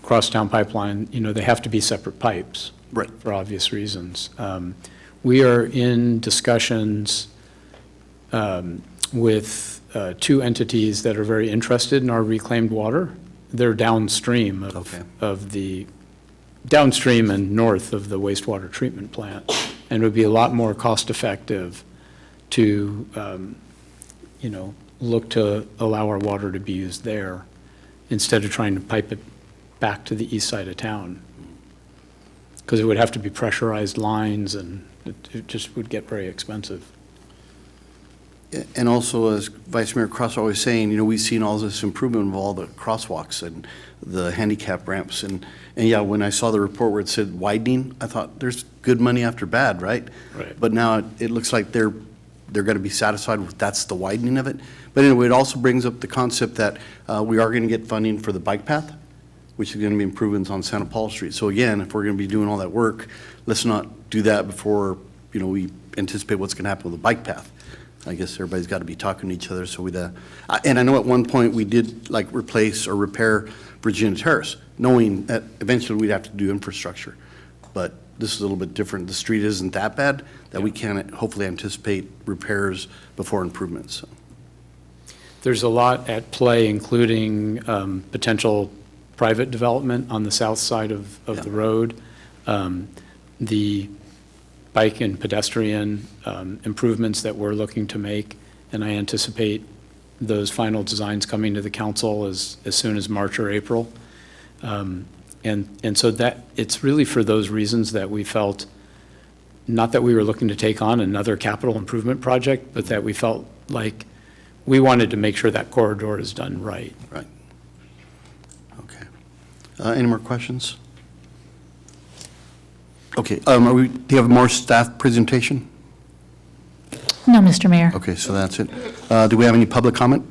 crosstown pipeline. They have to be separate pipes. Right. For obvious reasons. We are in discussions with two entities that are very interested in our reclaimed water. They're downstream downstream and north of the wastewater treatment plant. And it would be a lot more cost-effective to, look to allow our water to be used there instead of trying to pipe it back to the east side of town. Because it would have to be pressurized lines, and it just would get very expensive. And also, as Vice Mayor Cross always saying, we've seen all this improvement of all the crosswalks and the handicap ramps. And yeah, when I saw the report where it said widening, I thought there's good money after bad, right? Right. But now it looks like they're going to be satisfied with that's the widening of it. But anyway, it also brings up the concept that we are going to get funding for the bike path, which is going to be improvements on Santa Paula Street. So again, if we're going to be doing all that work, let's not do that before, we anticipate what's going to happen with the bike path. I guess everybody's got to be talking to each other, so and I know at one point we did replace or repair Virginia Terrace, knowing that eventually we'd have to do infrastructure. But this is a little bit different. The street isn't that bad that we can hopefully anticipate repairs before improvements. So. There's a lot at play, including potential private development on the south side of the road. The bike and pedestrian improvements that we're looking to make, and I anticipate those final designs coming to the council as soon as March or April. And so that it's really for those reasons that we felt, not that we were looking to take on another capital improvement project, but that we felt like we wanted to make sure that corridor is done right. Right. Okay. Any more questions? Okay. Do you have more staff presentation? No, Mr. Mayor. Okay, so that's it. Do we have any public comment?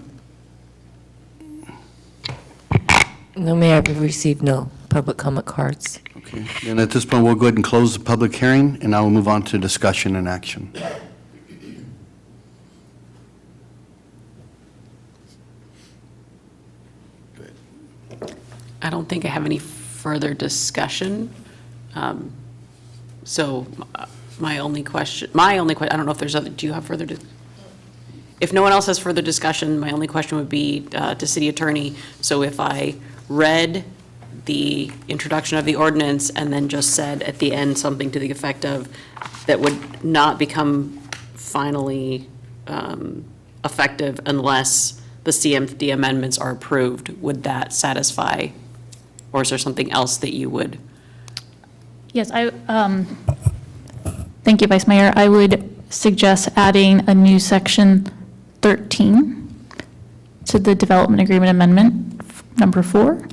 No, Mayor, we've received no public comment cards. Okay, then at this point, we'll go ahead and close the public hearing, and now we'll move on to discussion and action. I don't think I have any further discussion. So my only question, I don't know if there's other, do you have further? If no one else has further discussion, my only question would be to City Attorney. So if I read the introduction of the ordinance and then just said at the end something to the effect of that would not become finally effective unless the CMD amendments are approved, would that satisfy? Or is there something else that you would? Yes, thank you, Vice Mayor. I would suggest adding a new section 13 to the development agreement amendment, number 4,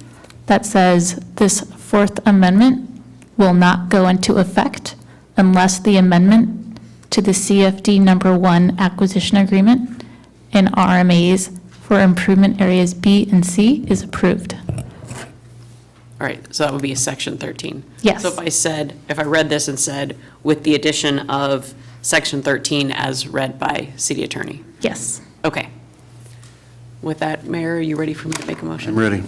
that says this Fourth Amendment will not go into effect unless the amendment to the CFD number 1 acquisition agreement and RMAs for improvement areas B and C is approved. All right, so that would be a section 13. Yes. So if I read this and said, with the addition of section 13 as read by City Attorney? Yes. Okay. With that, Mayor, are you ready for me to make a motion? I'm ready.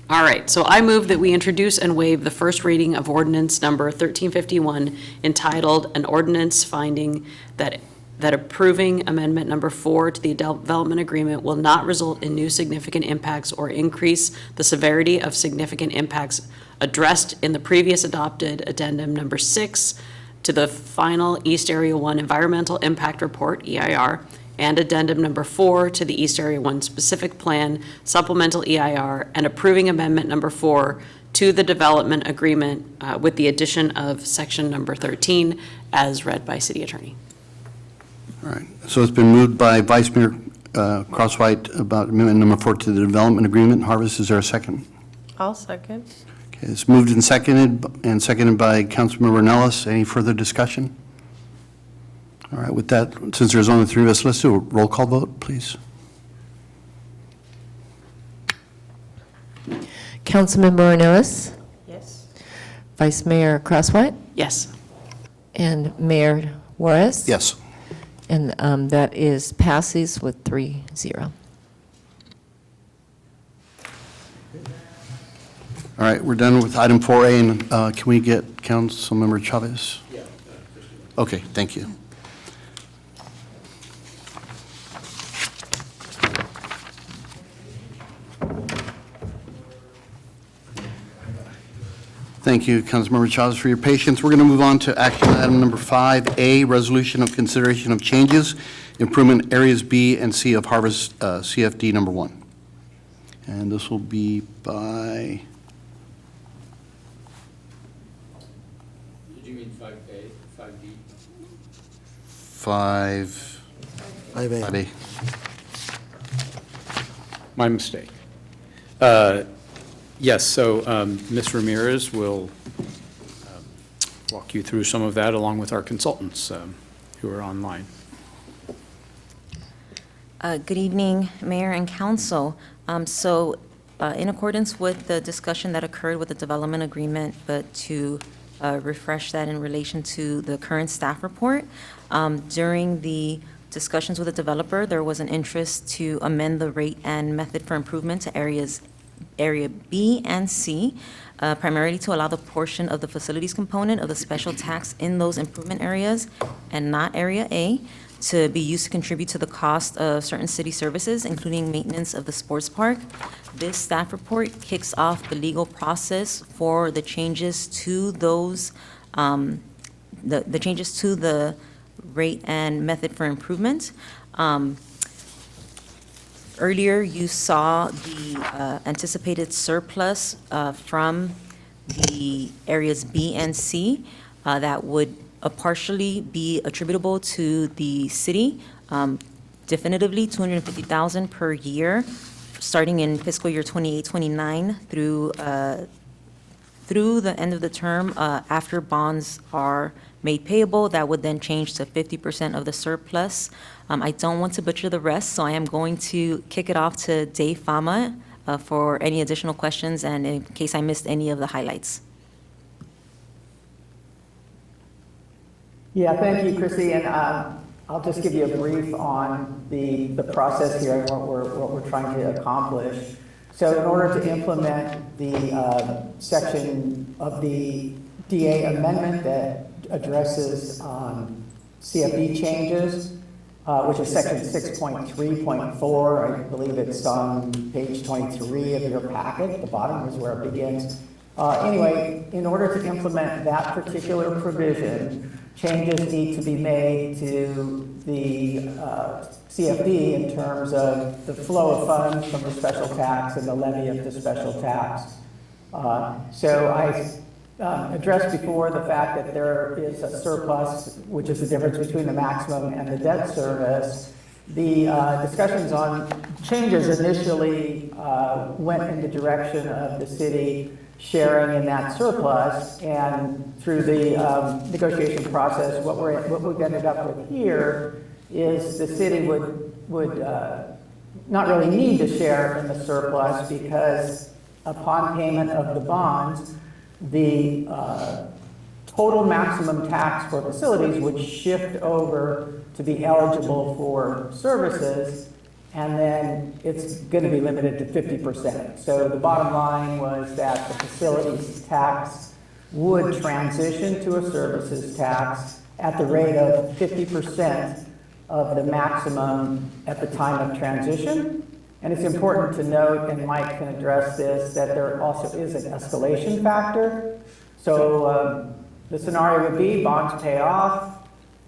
All right, so I move that we introduce and waive the first reading of ordinance number 1351 entitled, "An Ordinance Finding that Approving Amendment Number 4 to the Development Agreement Will Not Result in New Significant Impacts or Increase the Severity of Significant Impacts Addressed in the Previous Adopted Addendum Number 6 to the Final East Area 1 Environmental Impact Report, EIR, and Addendum Number 4 to the East Area 1 Specific Plan Supplemental EIR, and approving Amendment Number 4 to the Development Agreement with the addition of Section Number 13 as read by City Attorney." All right, so it's been moved by Vice Mayor Crosswhite about amendment number 4 to the development agreement. Harvest, is there a second? I'll second. Okay, it's moved and seconded by Councilmember Nellis. Any further discussion? All right, with that, since there's only 3 of us, let's do a roll call vote, please. Councilmember Ornelas, Yes. Vice Mayor Crosswhite, Yes. and Mayor Juarez. Yes. And that is passes with 3-0. All right, we're done with item 4A, and can we get Councilmember Chavez? Yeah. Okay, thank you. Thank you, Councilmember Chavez, for your patience. We're going to move on to action item number 5A, resolution of consideration of changes, improvement areas B and C of Harvest CFD number 1. And this will be by, Did you mean 5A, 5B? 5A. My mistake. Yes, so Ms. Ramirez will walk you through some of that along with our consultants who are online. Good evening, Mayor and Council. In accordance with the discussion that occurred with the development agreement, but to refresh that in relation to the current staff report, during the discussions with the developer, there was an interest to amend the rate and method for improvement to Area B and C, primarily to allow the portion of the facilities component of the special tax in those improvement areas and not Area A to be used to contribute to the cost of certain city services, including maintenance of the sports park. This staff report kicks off the legal process for the changes to those, the changes to the rate and method for improvement. Earlier, you saw the anticipated surplus from the areas B and C that would partially be attributable to the city, definitively $250,000 per year, starting in fiscal year 28-29 through the end of the term. After bonds are made payable, that would then change to 50% of the surplus. I don't want to butcher the rest, so I am going to kick it off to Dave Fama for any additional questions and in case I missed any of the highlights. Yeah, thank you, Chrissy, and I'll just give you a brief on the process here and what we're trying to accomplish. So in order to implement the section of the DA amendment that addresses CFD changes, which is section 6.3.4, I believe it's on page 23 of your packet. The bottom is where it begins. Anyway, in order to implement that particular provision, changes need to be made to the CFD in terms of the flow of funds from the special tax and the levy of the special tax. So I addressed before the fact that there is a surplus, which is the difference between the maximum and the debt service. The discussions on changes initially went in the direction of the city sharing in that surplus, and through the negotiation process, what we've ended up with here is the city would not really need to share in the surplus because upon payment of the bonds, the total maximum tax for facilities would shift over to be eligible for services, and then it's going to be limited to 50%. So the bottom line was that the facilities tax would transition to a services tax at the rate of 50% of the maximum at the time of transition. And it's important to note, and Mike can address this, that there also is an escalation factor. So the scenario would be bonds pay off,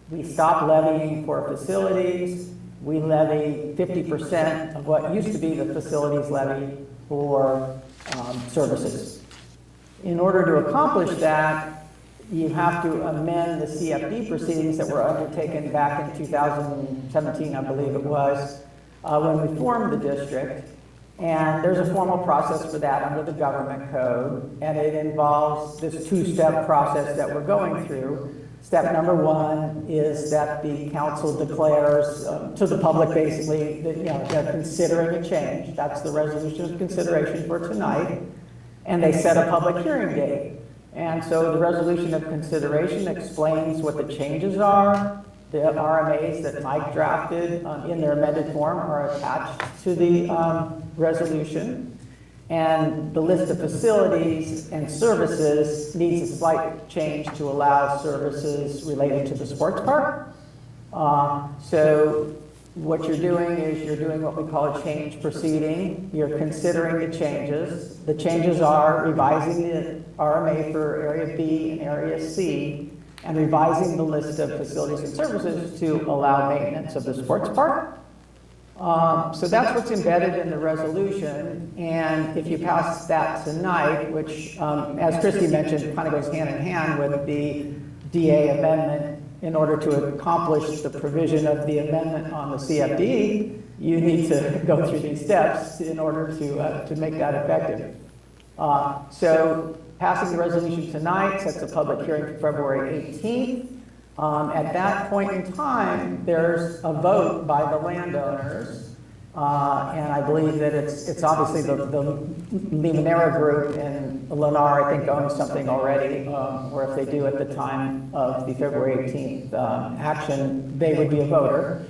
we stop levying for facilities, we levy 50% of what used to be the facilities levy for services. In order to accomplish that, you have to amend the CFD proceedings that were undertaken back in 2017, I believe it was, when we formed the district. And there's a formal process for that under the government code, and it involves this two-step process that we're going through. Step number one is that the council declares to the public, basically, that they're considering a change. That's the resolution of consideration for tonight. And they set a public hearing date. And so the resolution of consideration explains what the changes are. The RMAs that Mike drafted in their amended form are attached to the resolution. And the list of facilities and services needs a slight change to allow services related to the sports park. So what you're doing is you're doing what we call a change proceeding. You're considering the changes. The changes are revising the RMA for Area B and Area C, and revising the list of facilities and services to allow maintenance of the sports park. So that's what's embedded in the resolution, and if you pass that tonight, which, as Christy mentioned, kind of goes hand in hand with the DA amendment, in order to accomplish the provision of the amendment on the CFD, you need to go through these steps in order to make that effective. So passing the resolution tonight sets a public hearing for February 18th. At that point in time, there's a vote by the landowners, and I believe that it's obviously the Limonera Group and Lennar, I think, owns something already, or if they do at the time of the February 18th action, they would be a voter.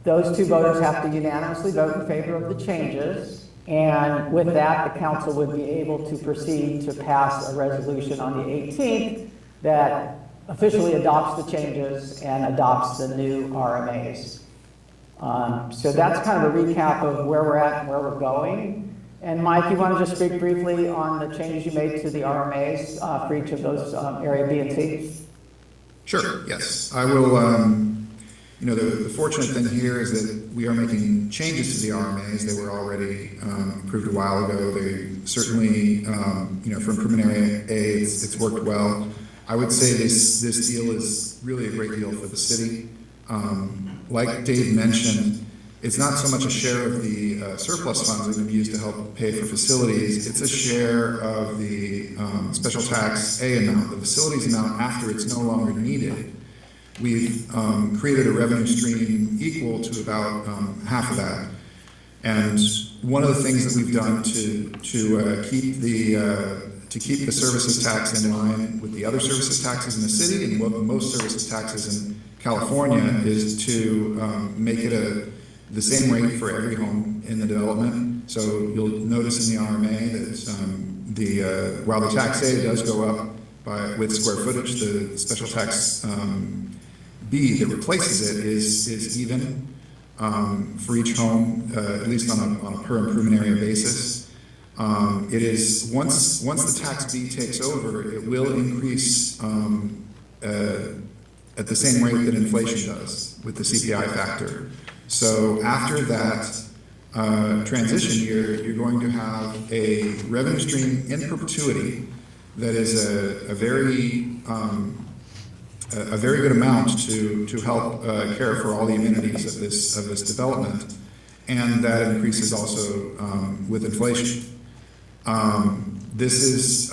Those two voters have to unanimously vote in favor of the changes, and with that, the council would be able to proceed to pass a resolution on the 18th that officially adopts the changes and adopts the new RMAs. So that's kind of a recap of where we're at and where we're going. And Mike, you want to just speak briefly on the changes you made to the RMAs for each of those Area B and C? Sure, yes. I will, the fortunate thing here is that we are making changes to the RMAs. They were already approved a while ago. They certainly, from preliminary A, it's worked well. I would say this deal is really a great deal for the city. Like Dave mentioned, it's not so much a share of the surplus funds that would be used to help pay for facilities. It's a share of the special tax A amount, the facilities amount after it's no longer needed. We've created a revenue stream equal to about half of that. And one of the things that we've done to keep the services tax in line with the other services taxes in the city and what most services taxes in California is to make it the same rate for every home in the development. So you'll notice in the RMA that while the tax A does go up with square footage, the special tax B that replaces it is even for each home, at least on a per improvement area basis. It is once the tax B takes over, it will increase at the same rate that inflation does with the CPI factor. So after that transition year, you're going to have a revenue stream in perpetuity that is a very good amount to help care for all the amenities of this development, and that increases also with inflation. This is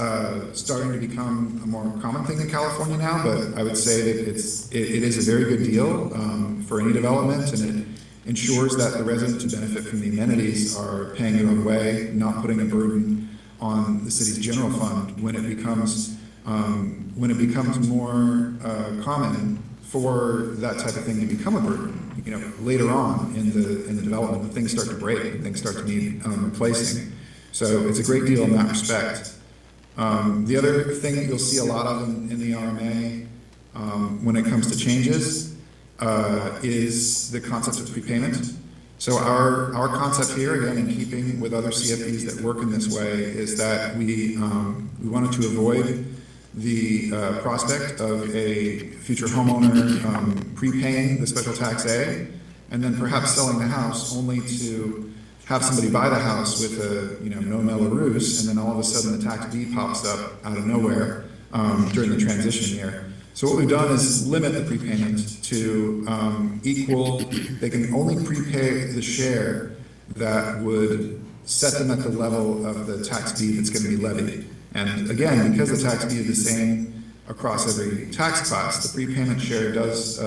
starting to become a more common thing in California now, but I would say that it is a very good deal for any development, and it ensures that the residents who benefit from the amenities are paying their own way, not putting a burden on the city's general fund when it becomes more common for that type of thing to become a burden, you know, later on in the development, when things start to break and things start to need replacing. So it's a great deal in that respect. The other thing that you'll see a lot of in the RMA when it comes to changes is the concept of prepayment. So our concept here, again, in keeping with other CFDs that work in this way, is that we wanted to avoid the prospect of a future homeowner prepaying the special tax A and then perhaps selling the house only to have somebody buy the house with a no Mela Rus, and then all of a sudden the tax B pops up out of nowhere during the transition year. So what we've done is limit the prepayment to equal, they can only prepay the share that would set them at the level of the tax B that's going to be levied. And again, because the tax B is the same across every tax class, the prepayment share does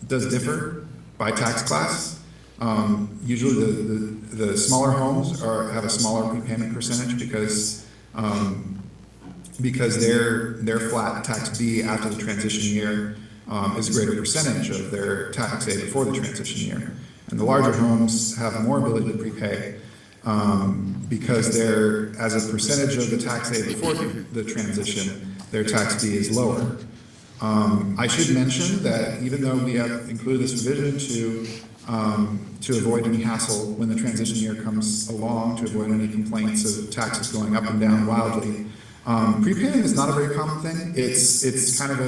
differ by tax class. Usually the smaller homes have a smaller prepayment percentage because their flat tax B after the transition year is a greater percentage of their tax A before the transition year. And the larger homes have more ability to prepay because they're, as a percentage of the tax A before the transition, their tax B is lower. I should mention that even though we have included this provision to avoid any hassle when the transition year comes along, to avoid any complaints of taxes going up and down wildly, prepayment is not a very common thing. It's kind of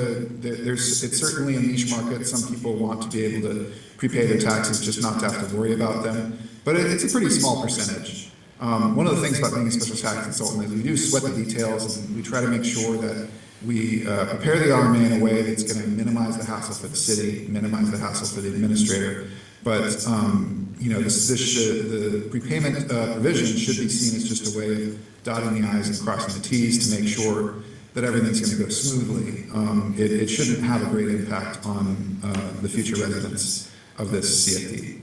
it's certainly a niche market. Some people want to be able to prepay their taxes just not to have to worry about them, but it's a pretty small percentage. One of the things about being a special tax consultant is we do sweat the details, and we try to make sure that we prepare the RMA in a way that's going to minimize the hassle for the city, minimize the hassle for the administrator. But the prepayment provision should be seen as just a way of dotting the I's and crossing the T's to make sure that everything's going to go smoothly. It shouldn't have a great impact on the future residents of this CFD.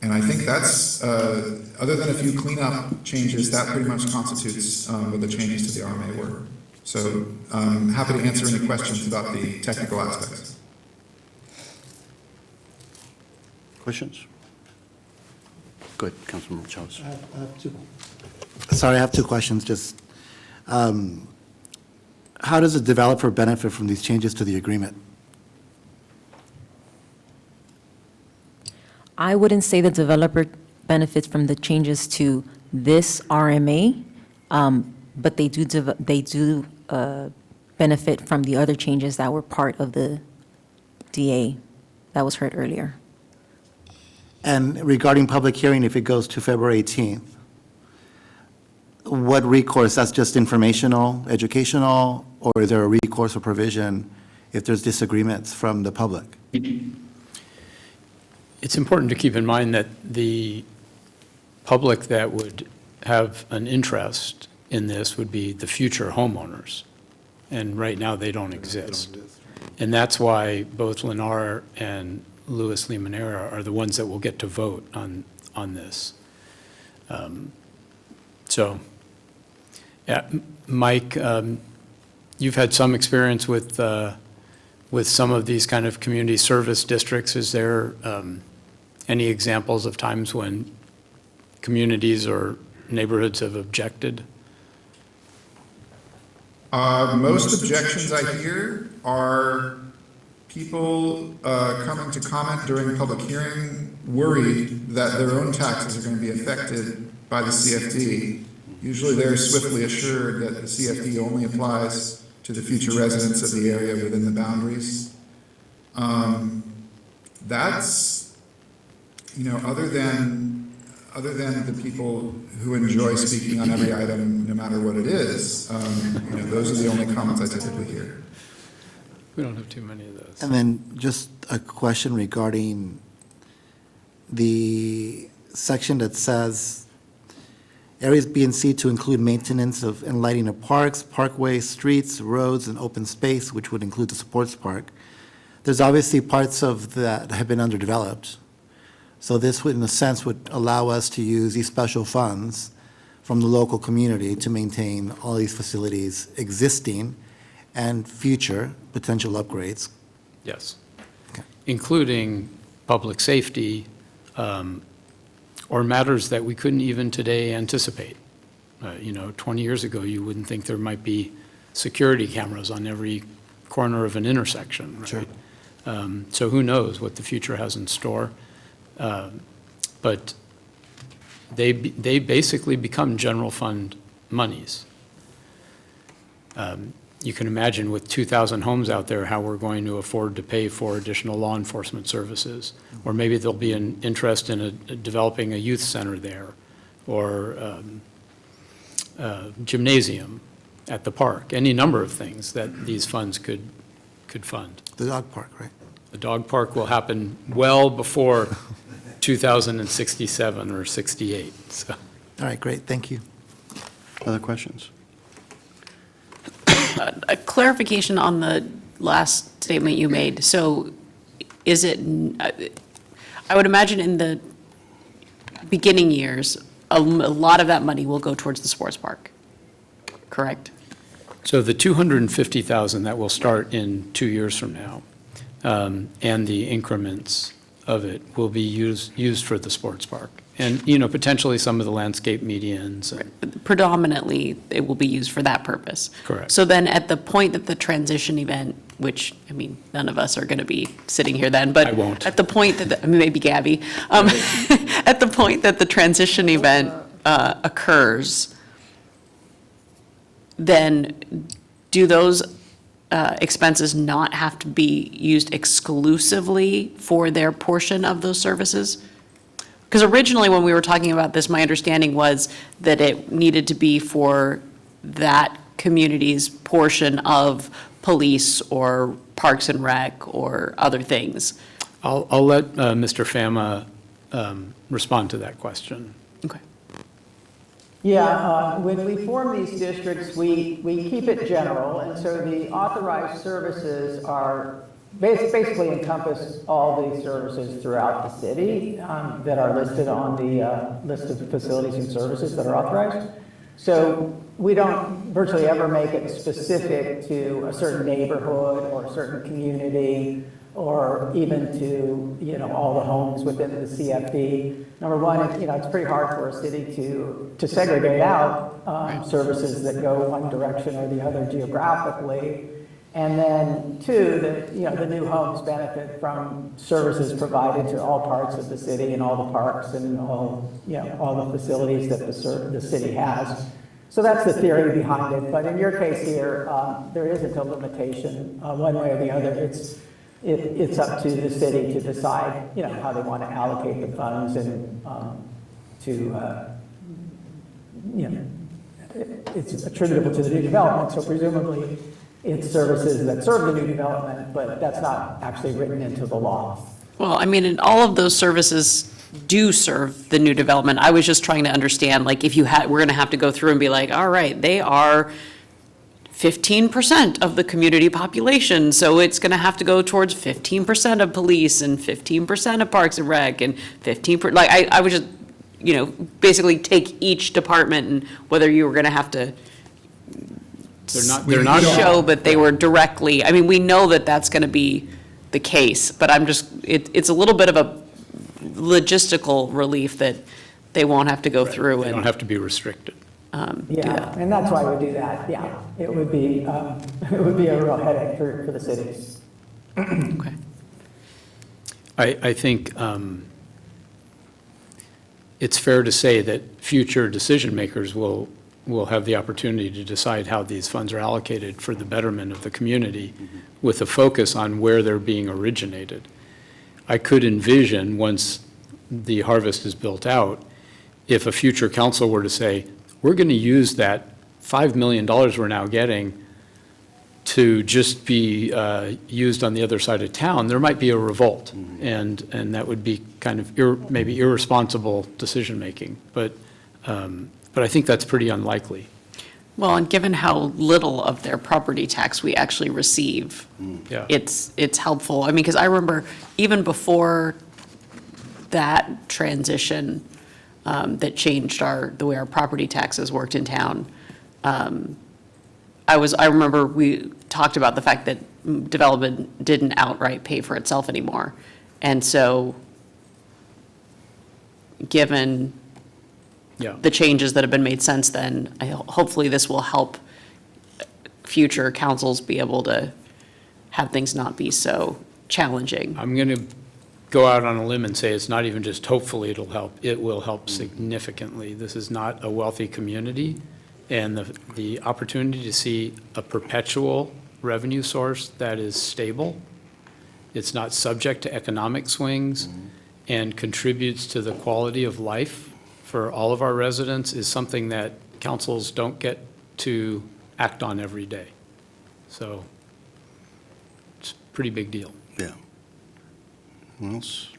And I think that's, other than a few cleanup changes, that pretty much constitutes what the changes to the RMA were. So I'm happy to answer any questions about the technical aspects. Questions? Good, Councilmember Chavez. Sorry, I have two questions. Just how does a developer benefit from these changes to the agreement? I wouldn't say the developer benefits from the changes to this RMA, but they do benefit from the other changes that were part of the DA that was heard earlier. And regarding public hearing, if it goes to February 18th, what recourse? That's just informational, educational, or is there a recourse or provision if there's disagreements from the public? It's important to keep in mind that the public that would have an interest in this would be the future homeowners. And right now, they don't exist. And that's why both Lennar and Louis Limonera are the ones that will get to vote on this. So, yeah, Mike, you've had some experience with some of these kind of community service districts. Is there any examples of times when communities or neighborhoods have objected? Most objections I hear are people coming to comment during public hearing worried that their own taxes are going to be affected by the CFD. Usually they're swiftly assured that the CFD only applies to the future residents of the area within the boundaries. That's, other than the people who enjoy speaking on every item, no matter what it is, those are the only comments I typically hear. We don't have too many of those. And then just a question regarding the section that says areas B and C to include maintenance of and lighting of parks, parkways, streets, roads, and open space, which would include the sports park. There's obviously parts of that have been underdeveloped. So this would, in a sense, would allow us to use these special funds from the local community to maintain all these facilities existing and future potential upgrades. Yes. Okay. Including public safety, or matters that we couldn't even today anticipate. 20 years ago, you wouldn't think there might be security cameras on every corner of an intersection, right? Sure. So who knows what the future has in store? But they basically become general fund monies. You can imagine with 2,000 homes out there, how we're going to afford to pay for additional law enforcement services. Or maybe there'll be an interest in developing a youth center there, or gymnasium at the park, any number of things that these funds could fund. The dog park, right? The dog park will happen well before 2067 or 68, so. All right, great, thank you. Other questions? A clarification on the last statement you made. So is it, I would imagine in the beginning years, a lot of that money will go towards the sports park, correct? So the 250,000 that will start in 2 years from now, and the increments of it will be used for the sports park. And, potentially some of the landscape medians. Predominantly, it will be used for that purpose. Correct. So then at the point that the transition event, which, none of us are going to be sitting here then, but. I won't. At the point that, maybe Gabby, at the point that the transition event occurs, then do those expenses not have to be used exclusively for their portion of those services? Because originally, when we were talking about this, my understanding was that it needed to be for that community's portion of police or Parks and Rec or other things. I'll let Mr. Fama respond to that question. Okay. Yeah, when we form these districts, we keep it general, and so the authorized services are basically encompass all the services throughout the city that are listed on the list of facilities and services that are authorized. So we don't virtually ever make it specific to a certain neighborhood or a certain community, or even to, all the homes within the CFD. Number one, it's pretty hard for a city to segregate out services that go one direction or the other geographically. And then two, the new homes benefit from services provided to all parts of the city and all the parks and all the facilities that the city has. So that's the theory behind it. But in your case here, there isn't a limitation one way or the other. It's up to the city to decide, how they want to allocate the funds and it's attributable to the new development. So presumably, it's services that serve the new development, but that's not actually written into the law. Well, and all of those services do serve the new development. I was just trying to understand, like, if we're going to have to go through and be like, all right, they are 15% of the community population, so it's going to have to go towards 15% of police and 15% of Parks and Rec and 15%, I would just, basically take each department and whether you were going to have to They're not show, but they were directly, we know that that's going to be the case, but it's a little bit of a logistical relief that they won't have to go through They don't and have to be restricted. do Yeah, that. and that's why we do that, yeah. It would be a real headache for the cities. Okay. I think it's fair to say that future decision makers will have the opportunity to decide how these funds are allocated for the betterment of the community with a focus on where they're being originated. I could envision, once the harvest is built out, if a future council were to say, we're going to use that $5 million we're now getting to just be used on the other side of town, there might be a revolt. And that would be kind of maybe irresponsible decision-making. But I think that's pretty unlikely. Well, and given how little of their property tax we actually receive, Yeah. it's helpful. Because I remember even before that transition that changed the way our property taxes worked in town, I remember we talked about the fact that development didn't outright pay for itself anymore. And so, given Yeah. the changes that have been made since then, hopefully this will help future councils be able to have things not be so challenging. I'm going to go out on a limb and say it's not even just hopefully it'll help, it will help significantly. This is not a wealthy community, and the opportunity to see a perpetual revenue source that is stable, it's not subject to economic swings, and contributes to the quality of life for all of our residents is something that councils don't get to act on every day. So it's a pretty big deal. Yeah. What else?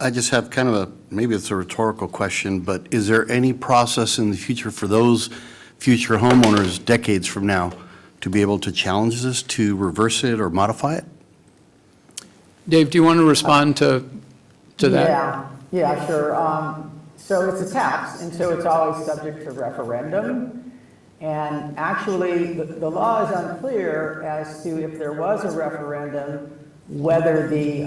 I just have kind of a, maybe it's a rhetorical question, but is there any process in the future for those future homeowners decades from now to be able to challenge this, to reverse it or modify it? Dave, do you want to respond to that? Yeah, sure. So it's a tax, and so it's always subject to referendum. And actually, the law is unclear as to if there was a referendum, whether the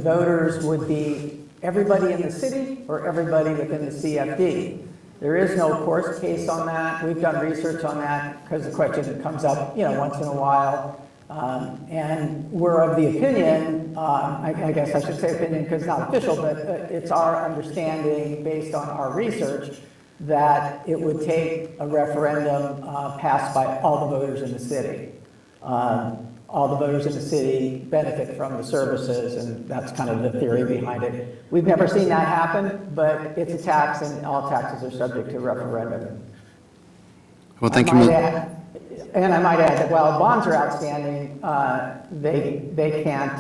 voters would be everybody in the city or everybody within the CFD. There is no court case on that. We've done research on that because the question comes up, once in a while. And we're of the opinion, I guess I should say opinion because it's not official, but it's our understanding based on our research that it would take a referendum passed by all the voters in the city. All the voters in the city benefit from the services, and that's kind of the theory behind it. We've never seen that happen, but it's a tax, and all taxes are subject to referendum. Well, thank you. And I might add that while bonds are outstanding, they can't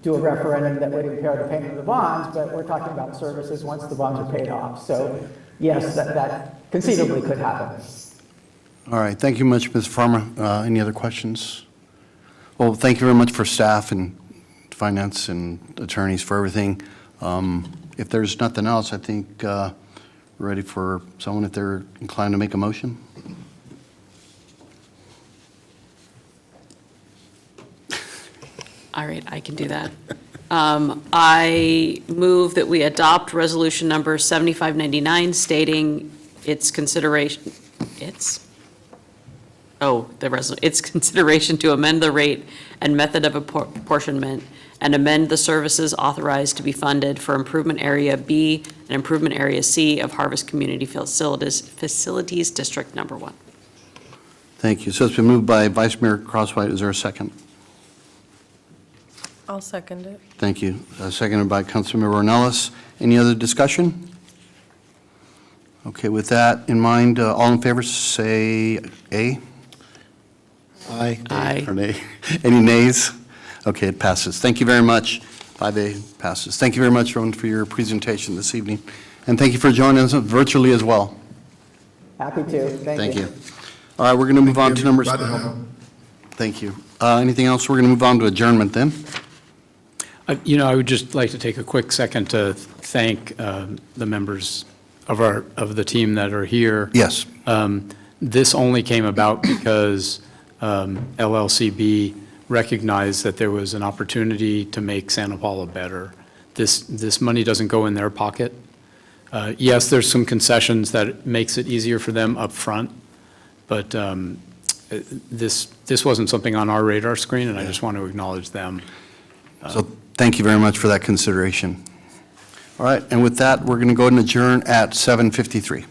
do a referendum that would impair the payment of the bonds, but we're talking about services once the bonds are paid off. So yes, that conceivably could happen. All right, thank you much, Ms. Farmer. Any other questions? Well, thank you very much for staff and finance and attorneys for everything. If there's nothing else, I think we're ready for someone if they're inclined to make a motion. All right, I can do that. I move that we adopt resolution number 7599 stating its consideration to amend the rate and method of apportionment and amend the services authorized to be funded for Improvement Area B and Improvement Area C of Harvest Community Facilities District Number 1. Thank you. So it's been moved by Vice Mayor Crosswhite. Is there a second? I'll second it. Thank you. Seconded by Councilmember Ornelas. Any other discussion? Okay, with that in mind, all in favor say aye. Aye. Aye. Or nay? Any nays? Okay, it passes. Thank you very much. 5A passes. Thank you very much, everyone, for your presentation this evening. And thank you for joining us virtually as well. Happy to. Thank you. All right, we're going to move on to numbers. Glad to help. Thank you. Anything else? We're going to move on to adjournment then. I would just like to take a quick second to thank the members of the team that are here. Yes. This only came about because LLCB recognized that there was an opportunity to make Santa Paula better. This money doesn't go in their pocket. Yes, there's some concessions that makes it easier for them up front, but this wasn't something on our radar screen, and I just want to acknowledge them. So thank you very much for that consideration. All right, and with that, we're going to go and adjourn at 7:53.